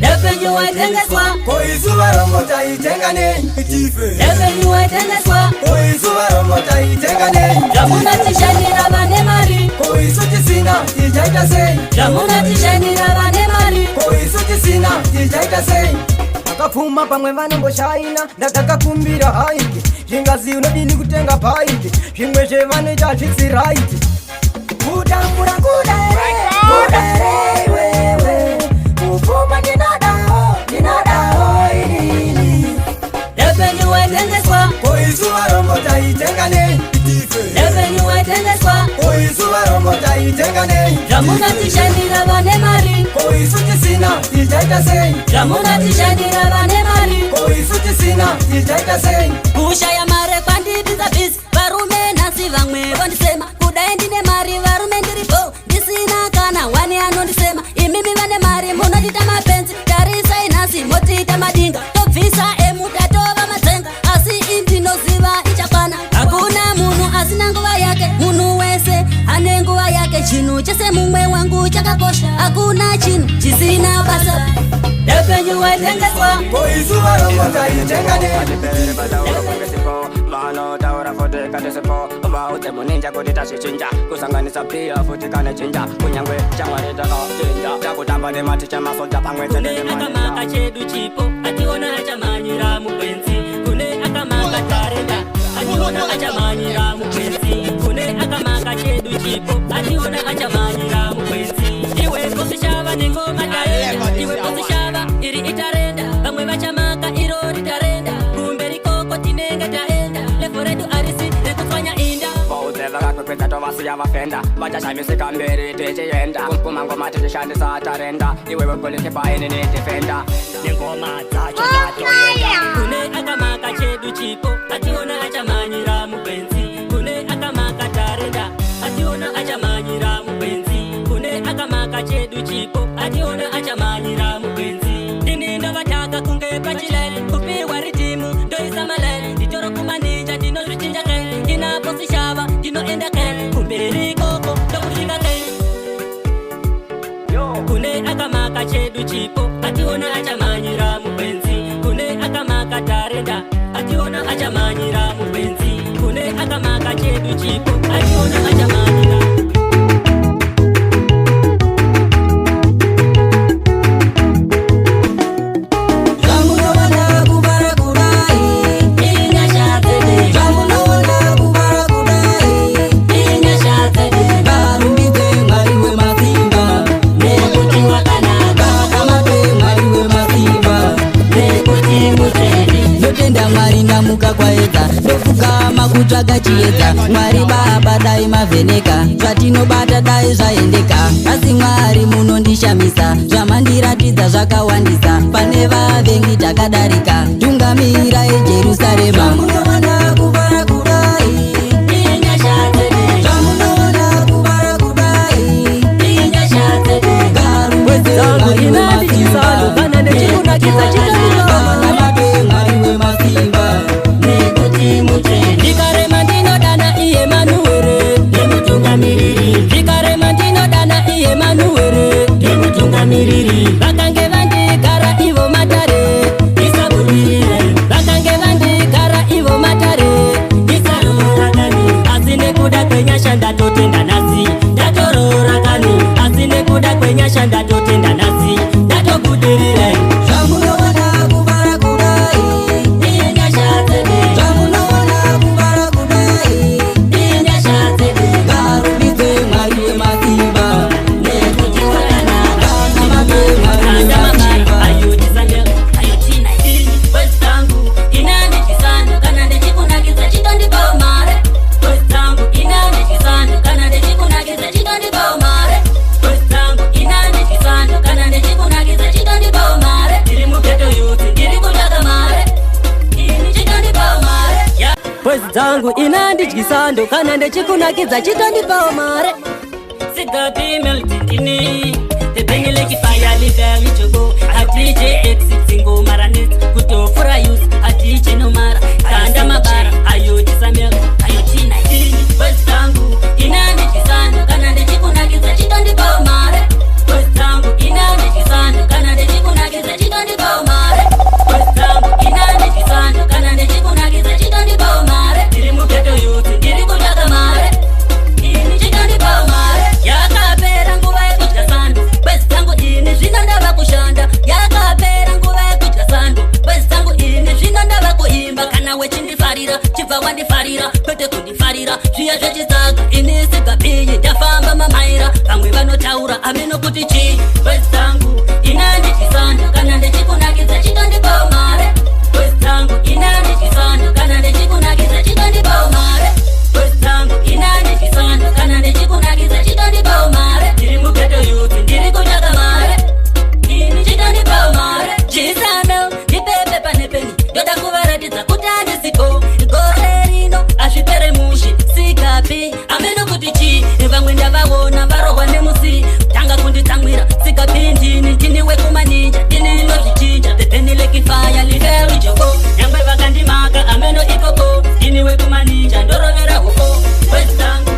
revenue waitengeswa koizuva romota itenganei revenue waitengeswa koizuva romota itenganei zvamunotishandira vane mari koisu tisina tichaita sei zvamunotishandira vane mari koisu tisina tichaita sei akapfuma pamwe vanomboshaina ndakakakumbira haiki zvingazi unodini kutenga paiti zvimwe zvevanoita zvitsiraiti kutambura kudare wewe kupfuma ndinodao inini revenue waitengeswa koizuva romota itenganei revenue waitengeswa koizuva romota itenganei zvamunotishandira vane mari koisu tisina tichaita sei zvamunotishandira vane mari koisu tisina tichaita sei kushaya mare kwandipinza bhizi varume nhasi vamwe vondisema kudai ndine mari varume ndiripo ndisina kana wani anondisema imimi vane mari munotita mapenzi tarisai nhasi motiita madinga tobvisa emutatova madzenga asi indinoziva ichakwana hakuna munhu asina nguva yake munhu wese ane nguva yake chinhu chese mumwe wangu chakakosha hakuna chinhu chisina basa revenue waitengeswa koizuva romota itenganei vanotaura futi katisipo vaudze muninja kuti tazvichinja kusanganisa pia futi kana chinja kunyangwe chamwari takachinja takutamba nematicha masoja pamwe kune akamaka chedu chipo ationa achamanyira mukwenzi kune akamaka tarenda ationa achamanyira mukwenzi kune akamaka chedu chipo ationa achamanyira mukwenzi iwe kusishava nengoma tarenda iwe kusishava iri itarenda vamwe vachamaka iro ritarenda kumberi koko tinenge taenda levo redu arisi rekufanya inda vakakwekweta tovasiya vafenda vachashamisika mberi tichienda kumangoma tichishandisa tarenda iwewe golikipaini nitifenda nengoma dzacho dzatoenda kune akamaka chedu chipo ationa achamanyira mukwenzi kune akamaka tarenda ationa achamanyira mukwenzi kune akamaka chedu chipo ationa achamanyira mukwenzi ini ndovataka kunge pachilele kupiwa ritimu ndoisa malele nditoro kumaninja ndinozvichinja ke inaposishava ndinoenda ke kumberi koko ndokusvika ke kune akamaka chedu chipo ationa achamanyira mukwenzi kune akamaka tarenda ationa achamanyira mukwenzi kune akamaka chedu chipo ationa achamanyira ndamuka kwaedza ndofukama kutsvaga chiedza mwari baba dai mavheneka zvatinobata dai zvaendeka asi mwari munondishamisa zvamandiratidza zvakawandisa pane vavengi takadarika tungamira ejerusarema zvamunoona kuvara kudai zvamunoona dzangu ina ndidyisando kana ndichikunakidza chitondipawo mare Sigabi meltindini Tebengeleki fire liveli jogo Adije exit singo maranet Kutofura use adije no mara Kanda mabara ayo jisamel ayo tina ini Westangu inande jisando kana ndichikunakidza chitondipawo mare Westangu inande jisando kana ndichikunakidza chitondipawo mare Westangu inande jisando kana ndichikunakidza chitondipawo mare Ndiri muketo yuti ndiri kutaka mare Ini chitondipawo mare Yakapera nguva yekudya sando Bwezi dzangu ini zvino ndava kushanda Yakapera nguva yekudya sando Bwezi dzangu ini zvino ndava kuimba Kana wechindifarira chibva wandifarira Kwete kundifarira zviya zvechisaga Ini Sigabi ndafamba mamaira Vamwe vanotaura ameno kuti chii Bwezi dzangu ina ndichisando Kana ndichikunakidza chitondipawo mare Bwezi dzangu ina ndichisando Kana ndichikunakidza chitondipawo mare Bwezi dzangu ina ndichisando Kana ndichikunakidza chitondipawo mare Ndiri muketo yuti ndiri kutsvaka mare Ini chitondipawo mare Chisando ndipepe pane peni Ndoda kuvaratidza kuti handisipo Gore rino azvipere mushi Sigabi ameno kuti chii Vamwe ndavaona varohwa nemusi Tanga kunditsamwira Sigabi ndini wekumaninja Ndini inozvichinja Pepenileki fire liveli jogo Nyangwe vakandimaka ameno ikoko Ndini wekumaninja ndorovera huko Bwezi dzangu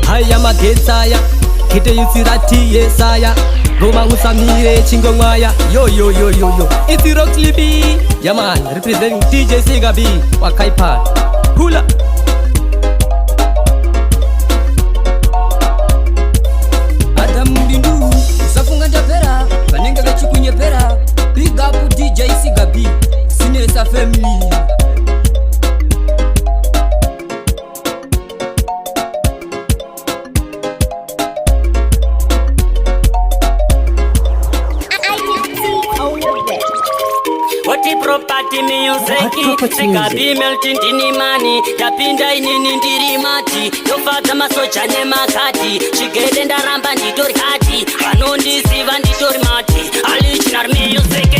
Haya magetsaya Kite yusirati yesaya Goma usamire chingo mwaya Yo yo yo yo yo It's Rock Libby Yeah man representing DJ Sigabi Wakaipan Hula Adam Bindu Safunga ndapera Vanenge vechikunyepera Big up DJ Sigabi Sinesa family Wati property music Sigabi meltindini mani Yapinda inini ndiri mati Yofata masocha nemakati Chigede ndaramba nditori hati Vanondisiva nditori mati Original music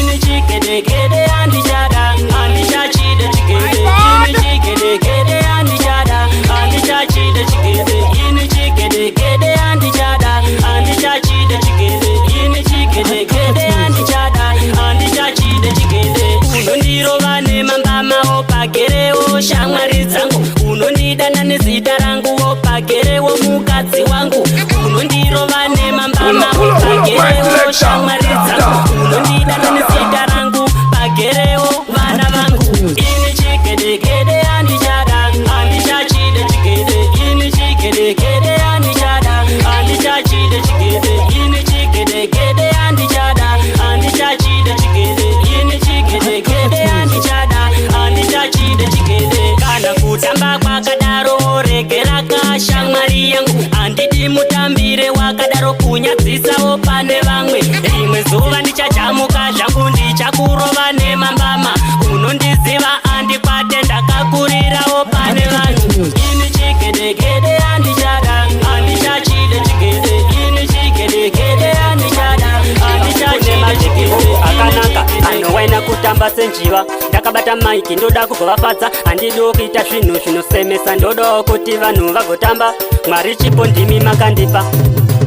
Ini chigedegede andishada Andishachide chigede Ini chigedegede andishada Andishachide chigede Ini chigedegede andishada Andishachide chigede Ini chigedegede andishada Andishachide chigede Unondirova nemambama opagerewo shamwari dzangu Unondidana nezita rangu opagerewo mukadzi wangu Unondirova nemambama opagerewo shamwari dzangu Unondidana nezita rangu pagerewo vana vangu Ini chigedegede andishada Andishachide chigede Ini chigedegede andishada Andishachide chigede Ini chigedegede andishada Andishachide chigede Ini chigedegede andishada Andishachide chigede Kana kutamba kwakadaro regera kashamwari yangu Andidi mutambire wakadaro kunyadzisawo pane vamwe Rimwe zuva ndichajamuka zvangu ndichakurova nemambama Unondiziva andikwate ndakakurirawo pane vanhu Ini chigedegede andishada Andishachide chigede Ini chigedegede andishada Andishachide chigede Akanaka anowaina kutamba senjiva Ndakabata maiki ndoda kugovafadza Handidi kuita zvinhu zvinosemesa Ndodawo kuti vanhu vagotamba Mwari chipo ndimi makandipa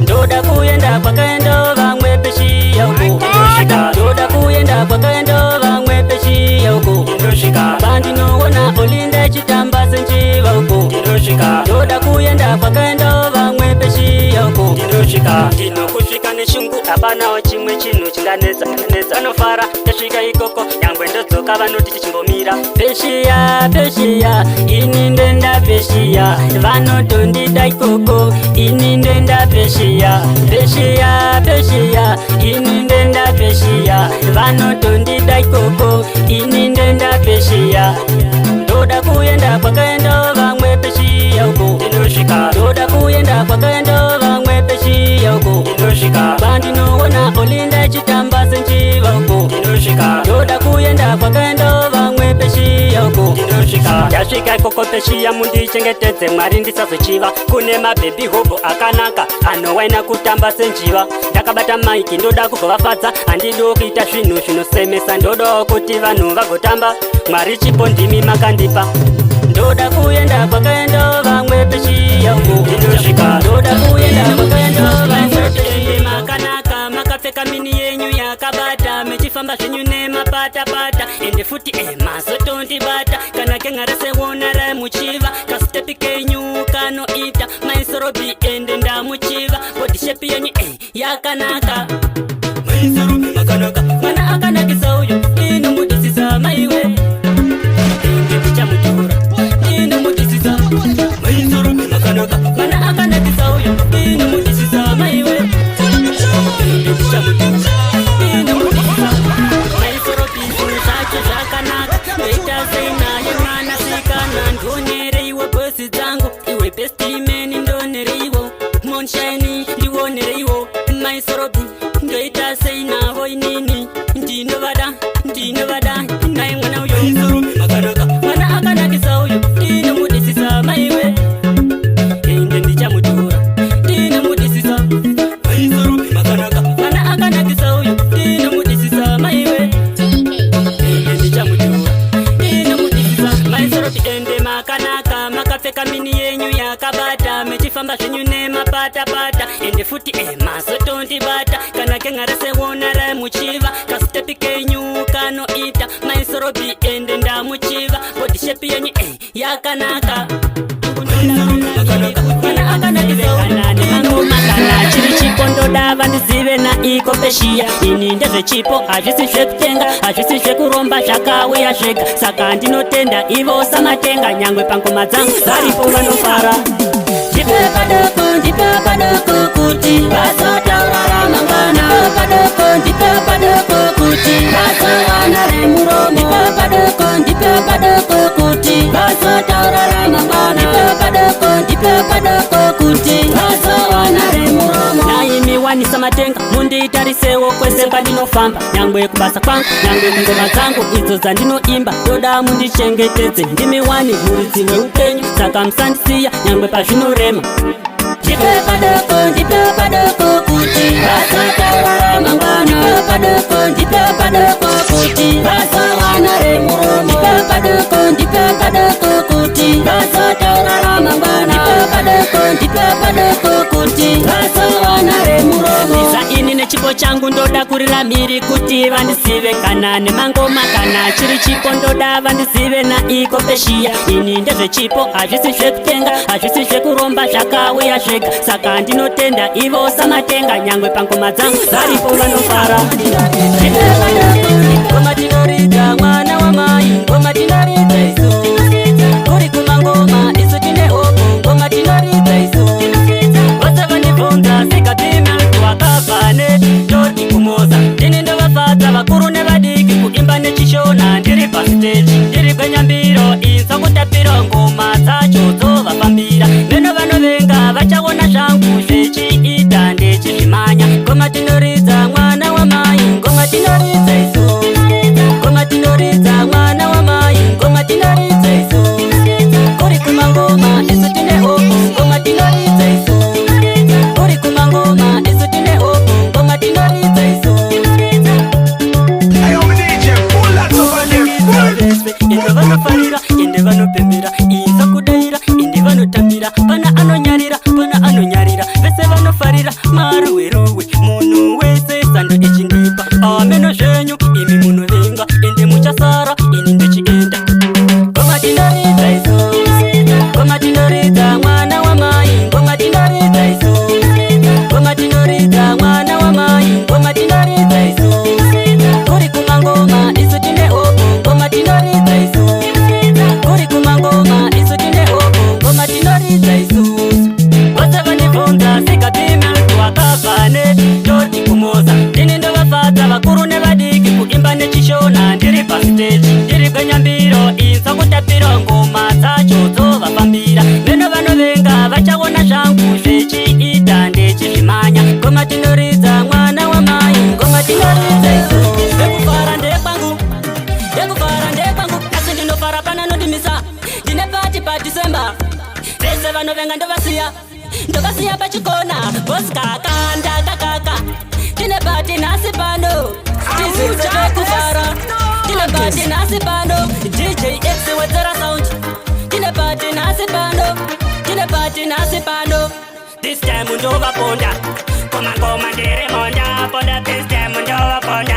Ndoda kuenda kwakaenda vamwe peshiya uko Ndoda kuenda kwakaenda vamwe peshiya uko Bandinoona olinda chitamba senjiva uko Ndoda kuenda kwakaenda vamwe peshiya uko Ndinokusvika neshungu hapanawo chimwe chinhu chinganetsa Anofara tasvika ikoko nyangwe ndodzoka vanoti tichimbomira Peshiya peshiya ini ndenda peshiya Vanotondida ikoko ini ndenda peshiya Peshiya peshiya ini ndenda peshiya Vanotondida ikoko ini ndenda peshiya Ndoda kuenda kwakaenda vamwe peshiya uko Ndoda kuenda kwakaenda vamwe peshiya uko Bandinoona olinda chitamba senjiva uko Ndoda kuenda kwakaenda vamwe peshiya uko ndasvika ndasvika ikoko peshiya mundichengetedze mwari ndisazochiva kune mabhebi hobo akanaka anowaina kutamba senjiva ndakabata maiki ndoda kugovafadza handido kuita zvinhu zvinosemesa ndodawo kuti vanhu vagotamba mwari chipo ndimi makandipa ndoda kuenda kwakaenda vamwe peshiya ndinosvika ndoda kuenda kwakaenda vamwe peshiya makanaka makapfeka mini yenyu yakabata mechifamba zvenyu nemapatapata ende futi mazotondibata kana kengareseona raimuchiva kasitepi kenyu kanoita maisorobi ende ndamuchiva bodishepi yenyu yakanaka maisorobi makanaka mwana akanakisa uyo inomudisisa maiwe ende ndichamutora inomudisisa maisorobi makanaka mwana akanakisa uyo inomudisisa maiwe ende ndichamutora inomudisisa maisorobi zvacho zvakanaka ndoita seinaye mwana sikana ndionereiwo bhosi dzangu iwe bestimeni ndonereiwo monshine ndionereiwo maisorobi ndoita seinavo inini ndinovada naye mwana uyo mwana akanakisa uyo ndinomudisisa maiwe ende ndichamutora ndinomudisisa mwana akanakisa uyo ndinomudisisa maiwe ende ndichamutora ndinomudisisa maisorobi ende makanaka makapfeka mini yenyu yakabata mechifamba zvenyu nemapatapata ende futi mazotondibata kana kengareseona raimuchiva kasitepi kenyu kanoita maisorobi ende ndamuchiva bodishepi yenyu yakanaka kana akanakisaukanani mangomakana chiri chipo ndoda vandizive naiko peshiya ini ndezvechipo hazvisi zvekutenga hazvisi zvekuromba zvakauya zvega saka ndinotenda ivo samatenga nyangwe pangoma dzangu varipo vanofara ndipe padoko kuti vazotaura ramangwana ndipe padoko kuti vazowana remuromo ndipe padoko kuti vazotaura ramangwana ndipe padoko kuti vazowana remuromo naimiwanisa matenga munditarisewo kwese kwandinofamba nyangwe kubasa kwangu nyangwe kungoma dzangu idzo dzandinoimba ndoda mundichengetedze ndimiwani muridzi weupenyu saka musandisiya nyangwe pazvinorema ndipe padoko kuti vazotaura ramangwana ndipe padoko kuti vazowana remuromo ndipe padoko kuti vazotaura ramangwana ndipe padoko kuti vazowana remuromo ini nechipo changu ndoda kurira mhiri kuti vandisive kana nemangoma kana chiri chipo ndoda vandizive naiko peshiya ini ndezvechipo hazvisi zvekutenga hazvisi zvekuromba zvakauya zvega saka ndinotenda ivo samatenga nyangwe pangoma dzangu varipo vanofara ngoma tinoridza mwana wamai ngoma tinoridza isu kuri kumangoma isu tine hopo ngoma tinoridza isu vose vandibvunza sikapima wakabvane ndoti kumoza ndini ndovafadza vakuru nevadiki kuimba nechishona ndiri pasiteji ndiri kwenyambiro inzwa kutapira ngoma dzacho dzovafambira meno vanovenga vachaona zvangu zvechiita ndechizvimanya ngoma tinoridza mwana wamai ngoma tinoridza isu ngoma tinoridza mwana wamai ngoma tinoridza nanga ndovasiya pachikona bosi kakanda kakaka tine bati nasi pano tizekufara tine bati nasi pano DJ X wedzera sound tine bati nasi pano This time undova ponda Koma ndere monda Ponda this time undova ponda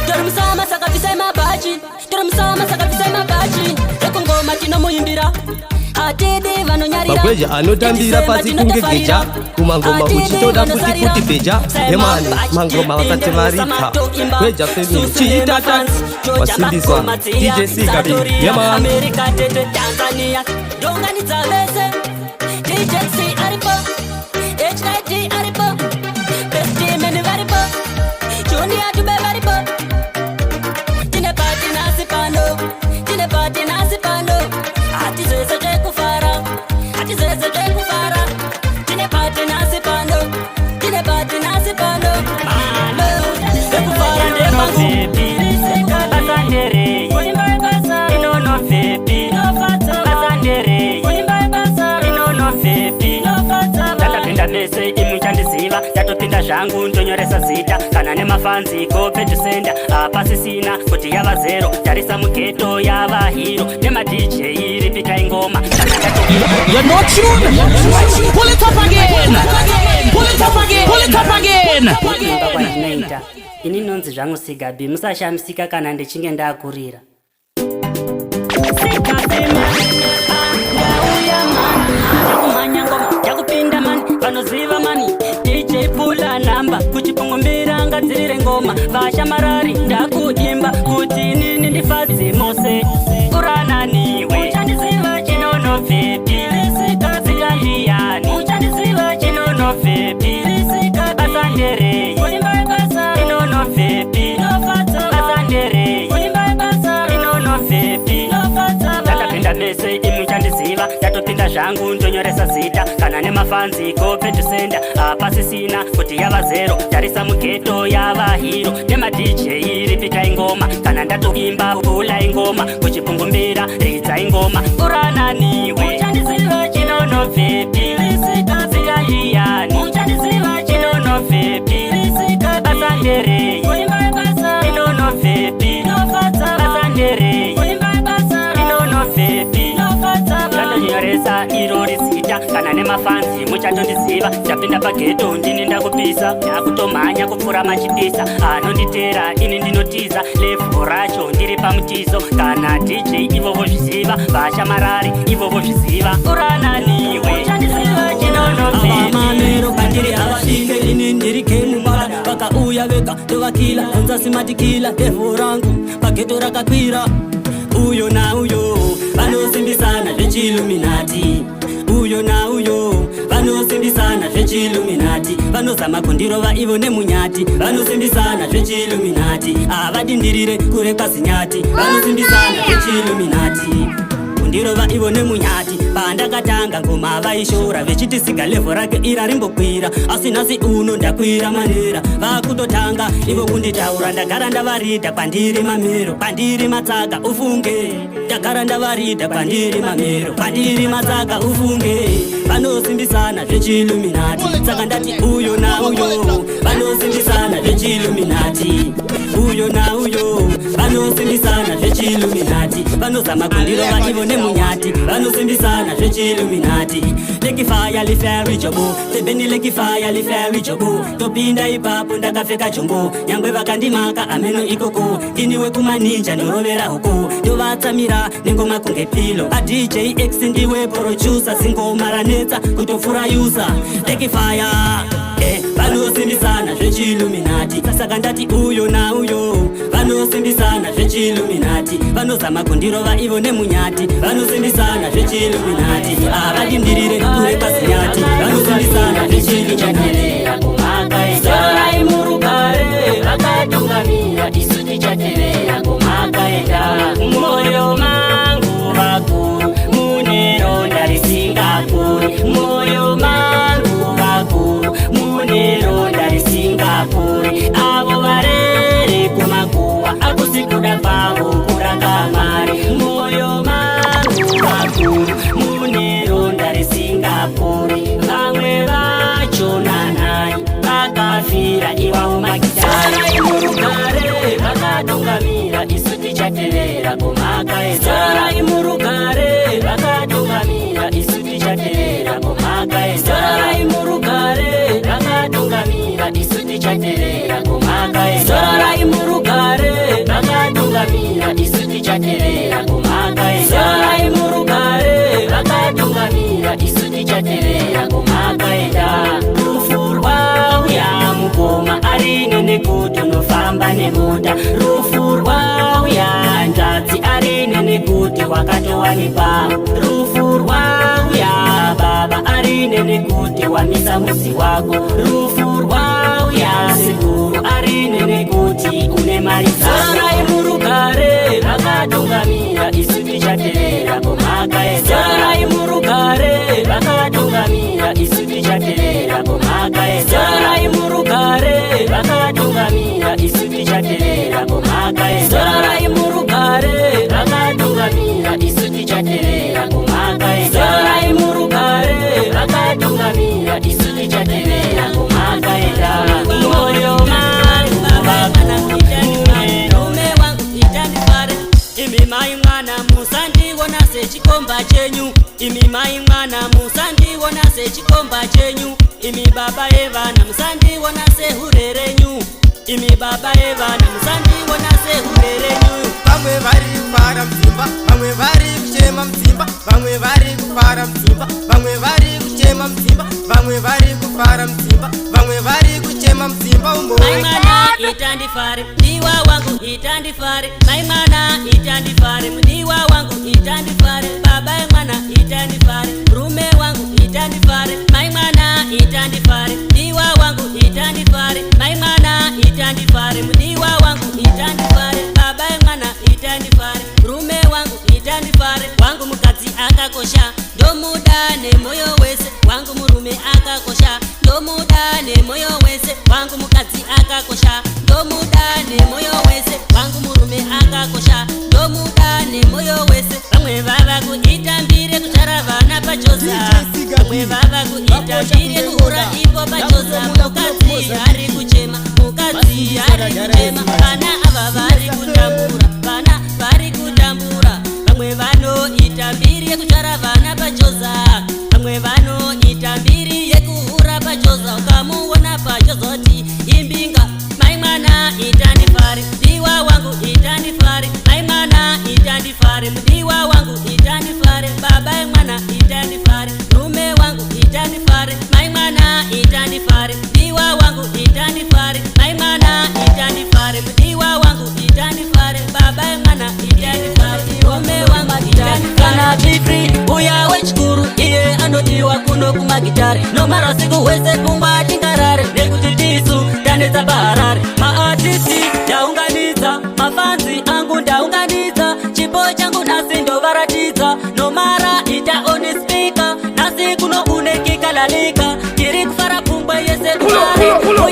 Torumsama sakafisa mabachi Ekungoma tino muimbira Atidi vanonyarira Magweja anotambira pasi kungegeja Kumangoma uchitoda kuti peja Yemani mangoma wasate marita Gweja femi chiitata Wasimbiswa DJ Sigabi Yemani Amerika tete Tanzania Dongani zavese DJ C aripo HID aripo Best team in varipo Junior to be varipo Tine party nasi pano Atizeze kufara Tine party nasi pano Malo Kufara ndemangu Basandere Inono fepi Basandere Inono fepi Tatapinda mese imuchandisiva Tatopinda zvangu ndonyoresa zita Kana nemafanzi kope tusenda Apasi sina kuti yava zero Tarisa mugeto yava hero Nema DJ ripita ingoma You're not tuned. Pull it up again. Kuimba kwa tinaita Ini nonzi zvangu Sigabi Musashamisika kana ndichinge ndakurira Yakupinda mani, vanoziva mani DJ pula namba, kuchipungumbira ngadzirire ngoma Vasha marari, ndakuimba, kuti nini ndifadzi mose Kurana niwe, uchandiziva chinono vipi Zikandiyani, uchandiziva chinono vipi Basandere, inono vipi Basandere, inono vipi Tatapinda mese imuchandiziva Tatopinda zvangu ndonyoresa zita Kana nemafanzi kope tusenda Apasi sina kuti yava zero Tarisa mugeto yava hero Nema DJ ripita ingoma Kana ndatoimba pula ingoma Kuchipungumbira ridza ingoma Kurana niwe uchandiziva chinono vipi Zikandiyani uchandiziva chinono vipi Basandere inono vipi Basandere inono vipi Ndandonyoresa irori zita Kana nemafanzi muchandondiziva Ndapinda pageto ndini ndakupisa Ndakutomhanya kupfura machipisa Anonditera ini ndinotiza Levo racho ndiri pamutizo Kana DJ ivovo zviziva Vasha marari ivovo zviziva Kurana niwe uchandiziva chinono vipi Mamero kandiri avashinde ini ndiri kemu mara Vakauya vega tovakila Konza simatikila Levo rangu pageto rakakwira Uyo na uyo vanosimbisana zvechiluminati Uyo na uyo vanosimbisana zvechiluminati Vanozama kundirova ivo nemunyati Vanosimbisana zvechiluminati Avadindirire kure kwazinyati Vanosimbisana zvechiluminati Kundirova ivo nemunyati Pandakatanga ngoma vaishora Vechiti siga levo rake ira rimbokwira Asi nasi uno ndakwira manera Vakutotanga ivo kunditaura Ndagara ndavarida kwandiri mamero Kwandiri matsaka ufunge Ndagara ndavarida kwandiri mamero Kwandiri matsaka ufunge Vanosimbisana zvechiluminati Saka ndati uyo na uyo Vanosimbisana zvechiluminati Uyo na uyo Vanosimbisana zvechiluminati Vanozama kundirova ivo nemunyati Vanosimbisana zvechiluminati Lekifaya liferi jobo Tebeni lekifaya liferi jobo Topinda ipapo ndakapfeka jombo Nyangwe vakandimaka ameno ikoko Iniwe kumaninja norovera huko Tovatsamira nengoma kunge pilo A DJ X ndiwe producer Singoma ranetsa kutofura user Lekifaya vanosimbisana zvechiluminati Saka ndati uyo na uyo vanosimbisana zvechiluminati Vanozama kundirova ivo nemunyati Vanosimbisana zvechiluminati Avadindirire kure kwazinyati Vanosimbisana zvechiluminati Sorai murugare vakatungamira Isu tichatevera kumakaenda Moyo mangu vakuru Mune ronda risingapuri Moyo mangu vakuru Mune ronda risingapuri Avo varere kumakuwa Akusikuda pavo kurakamari Moyo mangu vakuru Mune ronda risingapuri Zorai murugare vakatungamira isu tichateerera kumhaka yedu. Zorai murugare vakatungamira isu tichateerera kumhaka yedu. Zorai murugare vakatungamira isu tichateerera kumhaka yedu. Zorai murugare vakatungamira isu tichateerera kumhaka yedu. Rufu rwauya mukoma ari nene kuti unofamba nemuta. Rufu rwauya nzvadzi ari nene kuti wakatowanikwa. Rufu rwauya baba ari nene kuti wamisa muzi wako. Rufu rwauya sekuru ari nene kuti une mari zako. Zorai murugare vakatungamira isu tichateerera kumhaka yedu. Zorai murugare vakatungamira isu tichateerera kumhaka yedu. Zorai murugare vakatungamira isu tichateerera kumhaka yedu. Zorai murugare vakatungamira isu tichateerera kumhaka yedu. Zorai murugare vakatungamira isu tichateerera kumhaka yedu. Moyo wangu vakana kuitani rume wangu itani fare. Imi mai mwana musandiona sechikomba chenyu. Imi mai mwana musandiona sechikomba chenyu. Imi baba evana musandiona sehurerenyu. Imi baba evana musandiona sehurerenyu. Vamwe vari kufara mzimba, vamwe vari kuchema mzimba, vamwe vari kufara mzimba, vamwe vari kuchema mzimba, vamwe vari kufara mzimba, vamwe vari kuchema mzimba umbo. Mai mwana itandifare, ndiwa wangu itandifare. Mai mwana itandifare, ndiwa wangu itandifare. Baba mwana itandifare, rume wangu itandifare. Mai mwana itandifare, ndiwa wangu itandifare. Mai mwana itandifare, ndiwa wangu itandifare. Baba mwana itandifare, rume wangu itandifare. Wangu mukadzi akakosha, ndomuda nemoyo wese. Wangu murume akakosha, ndomuda nemoyo wese. Wangu mukadzi akakosha, ndomuda nemoyo wese. Wangu murume akakosha, ndomuda nemoyo wese. Vamwe vava kuitambire kutara vana pachoza. Vamwe vava kuitambire kuura ipo pachoza. Mukadzi ari kuchema, mukadzi ari kuchema. Vana ava vari kutambura, vana vari kutambura. Vamwe vanoita mbiri yekuchara vana pachoza. Vamwe vanoita mbiri yekuura pachoza. Ukamuona pachoza oti imbinga. Mai mwana itandifare, ndiwa wangu itandifare. Mai mwana itandifare, ndiwa wangu itandifare. Baba mwana itandifare, rume wangu itandifare. Mai mwana itandifare, ndiwa wangu itandifare. Mai mwana itandifare, ndiwa wangu itandifare. Baba mwana itandifare, rume wangu itandifare. Kana bifri uya wechikuru iye anodiwa kuno kumagitari. No mara siku wese pumba tingarare nekuti tisu tanetsa baharare. Maartisti ndaunganidza, mafanzi angu ndaunganidza. Chipo changu nasi ndovaratidza. No mara ita on speaker, nasi kuno unekika lalika. Kiri kufara pumbwe yese kumare. Uya kuno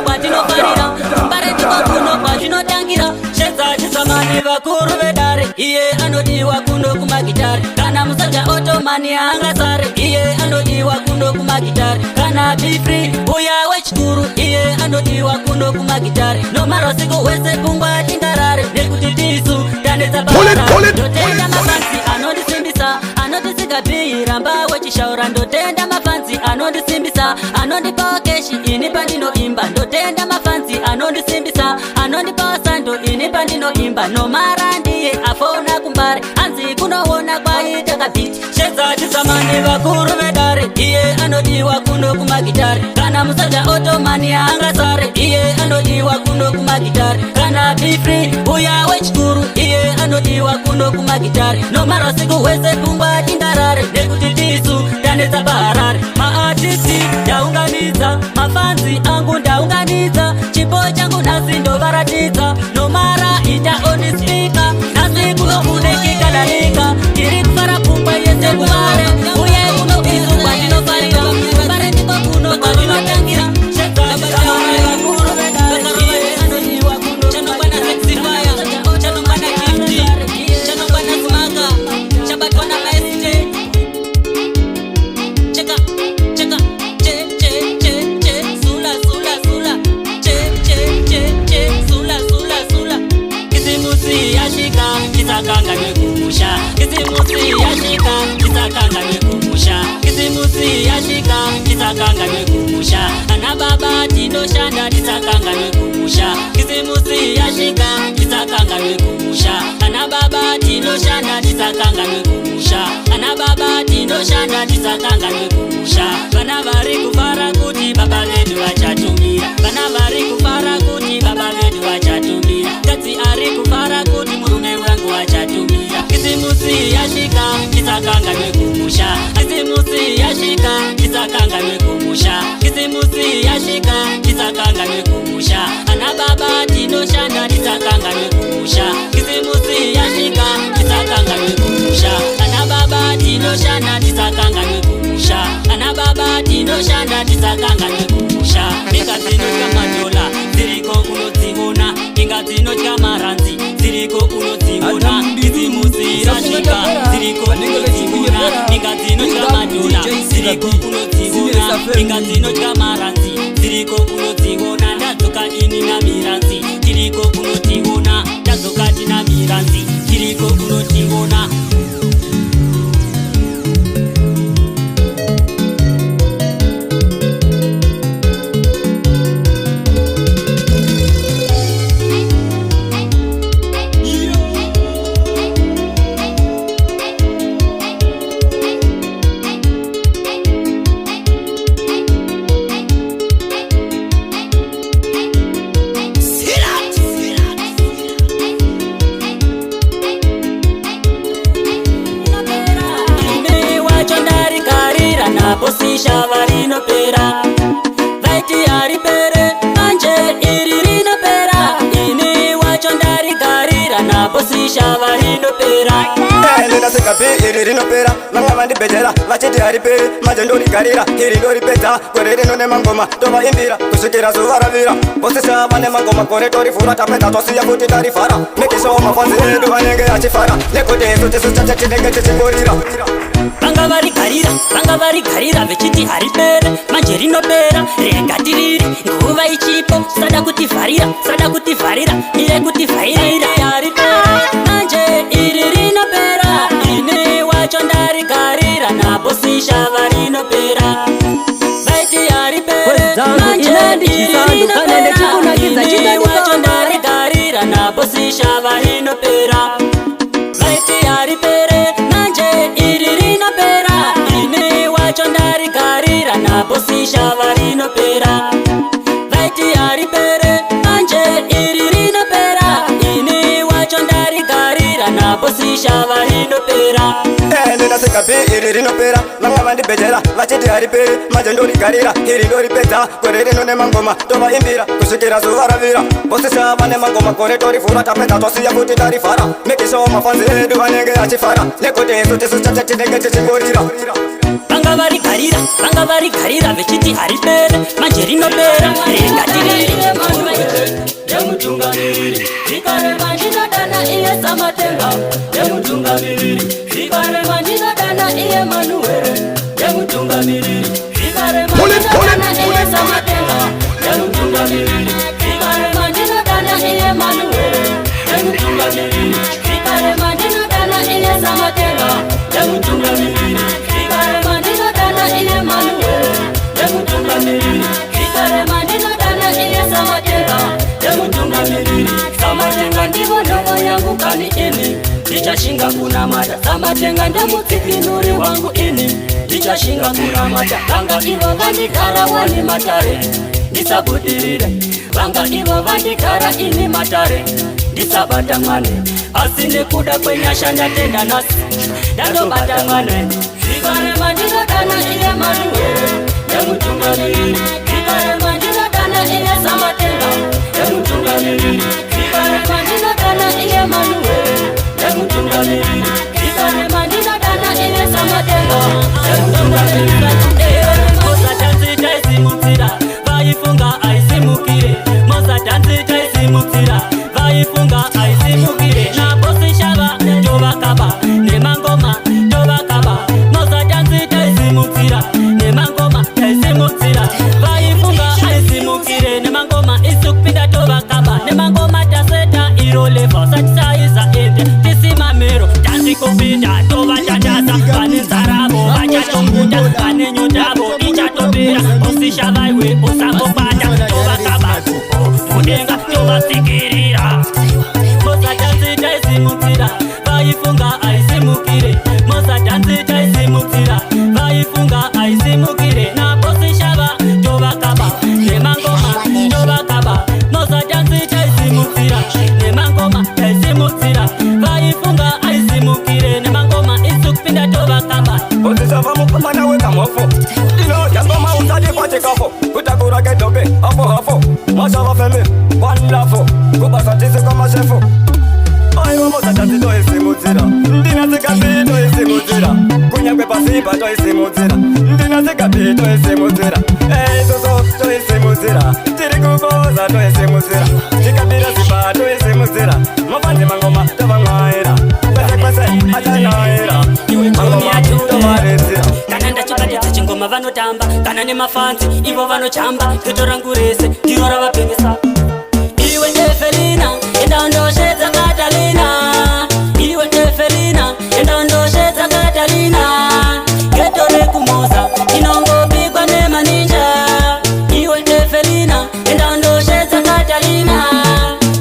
kwatinofarira, mbare tiko kuno kwatinotangira. Sheza chisamani vakuru vedare, iye anodiwa kuno kumagitari. Kana musaja otomani angasare, iye anodiwa kuno kumagitari. Kana bifri uya wechikuru, iye anodiwa kuno kumagitari. No maro siku wese pungwa tingarare nekuti tisu tanetsa baharare. Ndotenda mafanzi anondisimbisa, anondisingabhira mba wechishaura. Ndotenda mafanzi anondisimbisa, anondipawo keshi ini pandinoimba. Ndotenda mafanzi anondisimbisa, anondipawo sando ini pandinoimba. No mara ndiye afona kumbare, anzi kunoona kwaita kabiti. Shedza chisamani vakuru vedare, iye anodiwa kuno kumagitari. Kana musaja otomani angasare, iye anodiwa kuno kumagitari. Kana bifri uya wechikuru, iye anodiwa kuno kumagitari. No maro siku wese pungwa tingarare nekuti tisu tanetsa baharare. Maartisti ndaunganidza, mafanzi angu ndaunganidza. Chipo changu nasi ndovaratidza. No mara ita on speaker, nasi kuno unekika lalika. Kiri kufara pungwa yese kumare, uye kuno isu kwatinofarira. Mbare tiko kuno kwatinotangira. Shedza chisamani vakuru vedare, iye anodiwa kuno. Chanongwana sexy fire, chanongwana gifti, chanongwana smaka, chabatwa na maestate. Cheka, cheka, che, che, che, che, sula, sula, sula. Che, che, che, che, sula, sula, sula. Kisimusi yashika, kisakanga tisakanganwe kumusha. Kisimusi yashika tisakanganwe kumusha. Ana baba tinoshanda tisakanganwe kumusha. Ana baba tinoshanda tisakanganwe kumusha. Vana vari kufara kuti baba vedu vachatumira. Vana vari kufara kuti baba vedu vachatumira. Kadzi ari kufara kuti murume wangu vachatumira. Kisimusi yashika tisakanganwe kumusha. Kisimusi yashika tisakanganwe kumusha. Kisimusi yashika tisakanganwe kumusha. Ana baba tinoshanda tisakanganwe kumusha. Kisimusi yashika tisakanganwe kumusha. Ana baba tinoshanda tisakanganwe kumusha. Ana baba tinoshanda tisakanganwe kumusha. Inga dzinotya madola dziriko unodziona. Inga dzinotya maranzi dziriko unodziona. Kisimusi yashika dziriko unodziona. Inga dzinotya madola dziriko unodziona. Inga dzinotya maranzi dziriko unodziona. Ndadzoka ini na miranzi dziriko unodziona. Ndadzoka tina miranzi dziriko unodziona. Posisha varino pera vaiti ari pere anje iri rino pera ini wacho ndari garira na posisha varino pera Nena seka pe iri rino pera manga mandi betera vachiti ari pere manje ndori garira iri ndori peta kwerere none mangoma tova imbira kusikira zuva ravira posisha vane mangoma kore tori fura tapeta tosiya kuti tari fara nekisho mafanzi edu vanenge achifara nekuti esu tisu chacha chinenge chichingorira Vanga vari garira vechiti hari pere manje rino pera rega tiriri nguva ichipo sada kuti vharira ire kuti vhairira hari pere manje iri rino pera ine wacho ndari garira na posisha varino pera vaiti hari pere manje iri rino pera ine wacho ndari garira na posisha varino pera vaiti hari pere manje iri rino pera ine wacho ndari garira na posisha varino pera vaiti hari pere manje iri rino pera ine wacho ndari garira na posisha varino pera Nena seka pe iri rino pera manga mandi betera vachiti ari pere manje ndori garira iri ndori peta kwerere none mangoma tova imbira kusikira zuva ravira posisha vane mangoma kore tori fura tapeta tosiya kuti tari fara nekisho mafanzi edu vanenge achifara nekuti esu tisu chacha chinenge chichingorira Vanga vari garira vechiti hari pere manje rino pera rega tiriri Demutungamiriri Vikare mandina dana iye samatenga Demutungamiriri Vikare mandina dana iye manuere Demutungamiriri Vikare mandina dana iye samatenga Demutungamiriri Vikare mandina dana iye manuere Demutungamiriri Vikare mandina dana iye samatenga Demutungamiriri Vikare mandina dana iye manuere Demutungamiriri Vikare mandina dana iye samatenga Demutungamiriri Samatenga ndivo ndogo yangu kani ini Ndichashinga kuna mata Samatenga ndemutsikinuri wangu ini Ndichashinga kuna mata Vanga ivo vandikara wani matare Ndisabudirire Vanga ivo vandikara ini matare Ndisabata mwane Asine kuda kwenyasha ndatenda nasi Ndazobata mwane Vikare mandina dana iye manuere Demutungamiriri Vikare mandina dana iye samatenga Demutungamiriri Vikare mandina dana iye manuere Demutungamiriri Vikare mandina dana iye samatenga Demutungamiriri Moza dansi taisimutira Vaifunga aisimukire Moza dansi taisimutira Vaifunga aisimukire Na bosi shava Jova kaba Nemangoma Jova kaba Moza dansi taisimutira Nemangoma taisimutira Vaifunga aisimukire Nemangoma isukpinda Jova kaba Nemangoma taseta irole Fosatisa isa ende Tisima mero Dansi kupinda Jova jajasa Vani zarabo Vajatombuta Vani nyutabo Ijatobira Bosi shava iwe Osako pata Jova kaba simuzira mafanzi mangoma tovangaira kwese achanaira mangoma tovarezira kana ndachibatidza chingoma vanotamba kana nemafanzi ivo vanochamba geto rangu rese ndiro ravapengesa iwe Evelina enda ndoshedza Katalina iwe Evelina enda ndoshedza Katalina geto rekumoza inongopigwa nemaninja iwe Evelina enda ndoshedza Katalina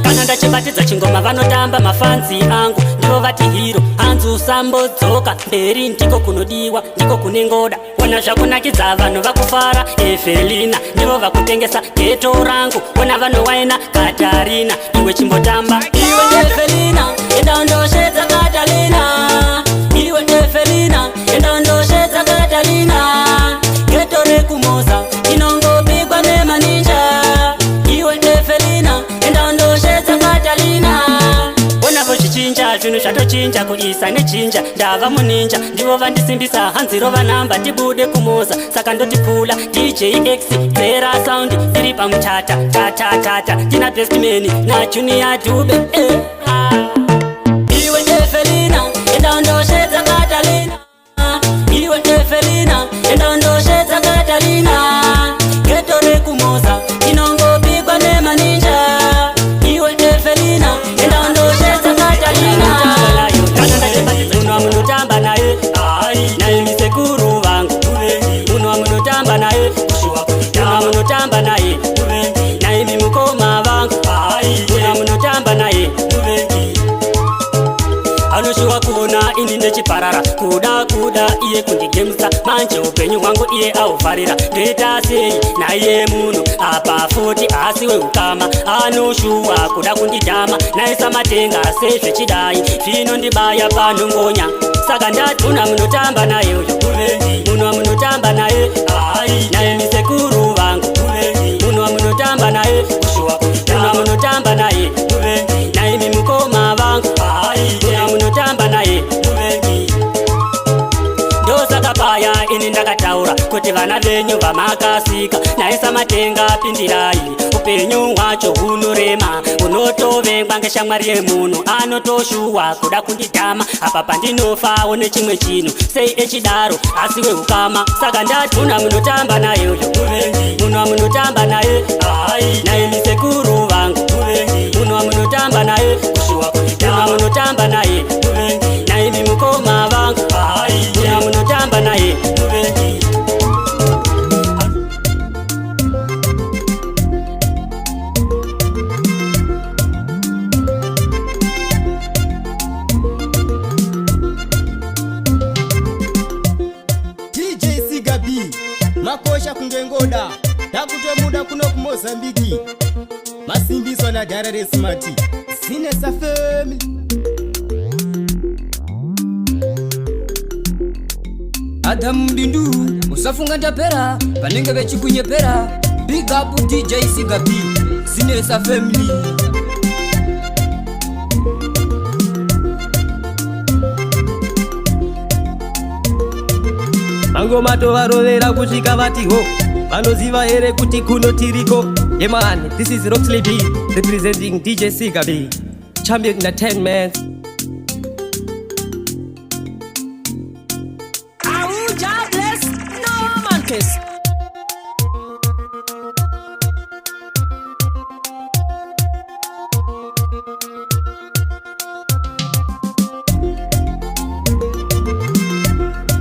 kana ndachibatidza chingoma vanotamba mafanzi angu ndivo vati hiro hanzu sambodzoka mberi ndiko kunodiwa ndiko kunengoda ona zvakunakidza vanhu vakufara Evelina ndivo vakutengesa geto rangu ona vanowaina Katarina iwe chimbotamba iwe Evelina enda ndoshedza Katalina iwe Evelina enda ndoshedza Katalina geto rekumoza inongopigwa nemaninja iwe Evelina enda ndoshedza Katalina ona vozvichinja zvinhu zvatochinja kuisa nechinja ndava muninja ndivo vandisimbisa hanziro vanamba tibude kumoza saka ndotipfula DJX Zera Sound tiri pamutata tata tina Bestman na Junior Dube iwe Evelina enda ndoshedza Katalina iwe Evelina enda ndoshedza Katalina geto rekumoza inongopigwa nemaninja iwe Evelina enda ndoshedza Katalina unwa munotamba naye naye misekuru vangu unwa munotamba naye unwa munotamba naye naye mimukoma vangu unwa munotamba naye anoshuwa kuona ini ndechiparara kuda iye kundigemsa manje upenyu hwangu iye aufarira ndoita sei naye munhu apa futi asiwe ukama anoshuwa kuda kundidhama naisa matenga sezvechidai zvinondibaya panhongonya saka ndati una munotamba naye uyo munhu wamunotamba naye naye misekuru vangu munhu wamunotamba naye munhu wamunotamba naye naye mimukoma vangu munotamba naye ndosaka paya ini ndakataura kuti vana venyu vamakasika naisa matenga pindirai upenyu hwacho hunorema unotovengwa ngeshamwari yemunhu anotoshuwa kuda kundidhama apa pandinofawo nechimwe chinhu sei echidaro asiwe ukama saka ndati munhu wamunotamba naye uyo munhu wamunotamba naye naye misekuru vangu munhu wamunotamba naye munhu wamunotamba naye naye mimukoma vangu munhu wamunotamba naye DJ Sigabi makosha kungengoda takutomuda kuno kuMozambiki masimbiswa na Dara Resmati Sinesa Family Adam Bindu usafunga tapera vanenge vechikunyepera big up DJ Sigabi Sinesa Family mangoma tovarovera kusvika vatiho vanoziva here kuti kuno tiriko yeman this is Roxley B representing DJ Sigabi champion entertainment Jobless, no monkeys.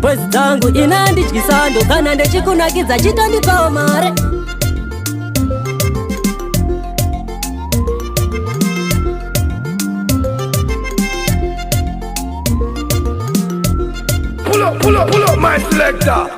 Pwezi dzangu inandityisando kana ndechikunakidza chitondipawo mare Pull up, my selector.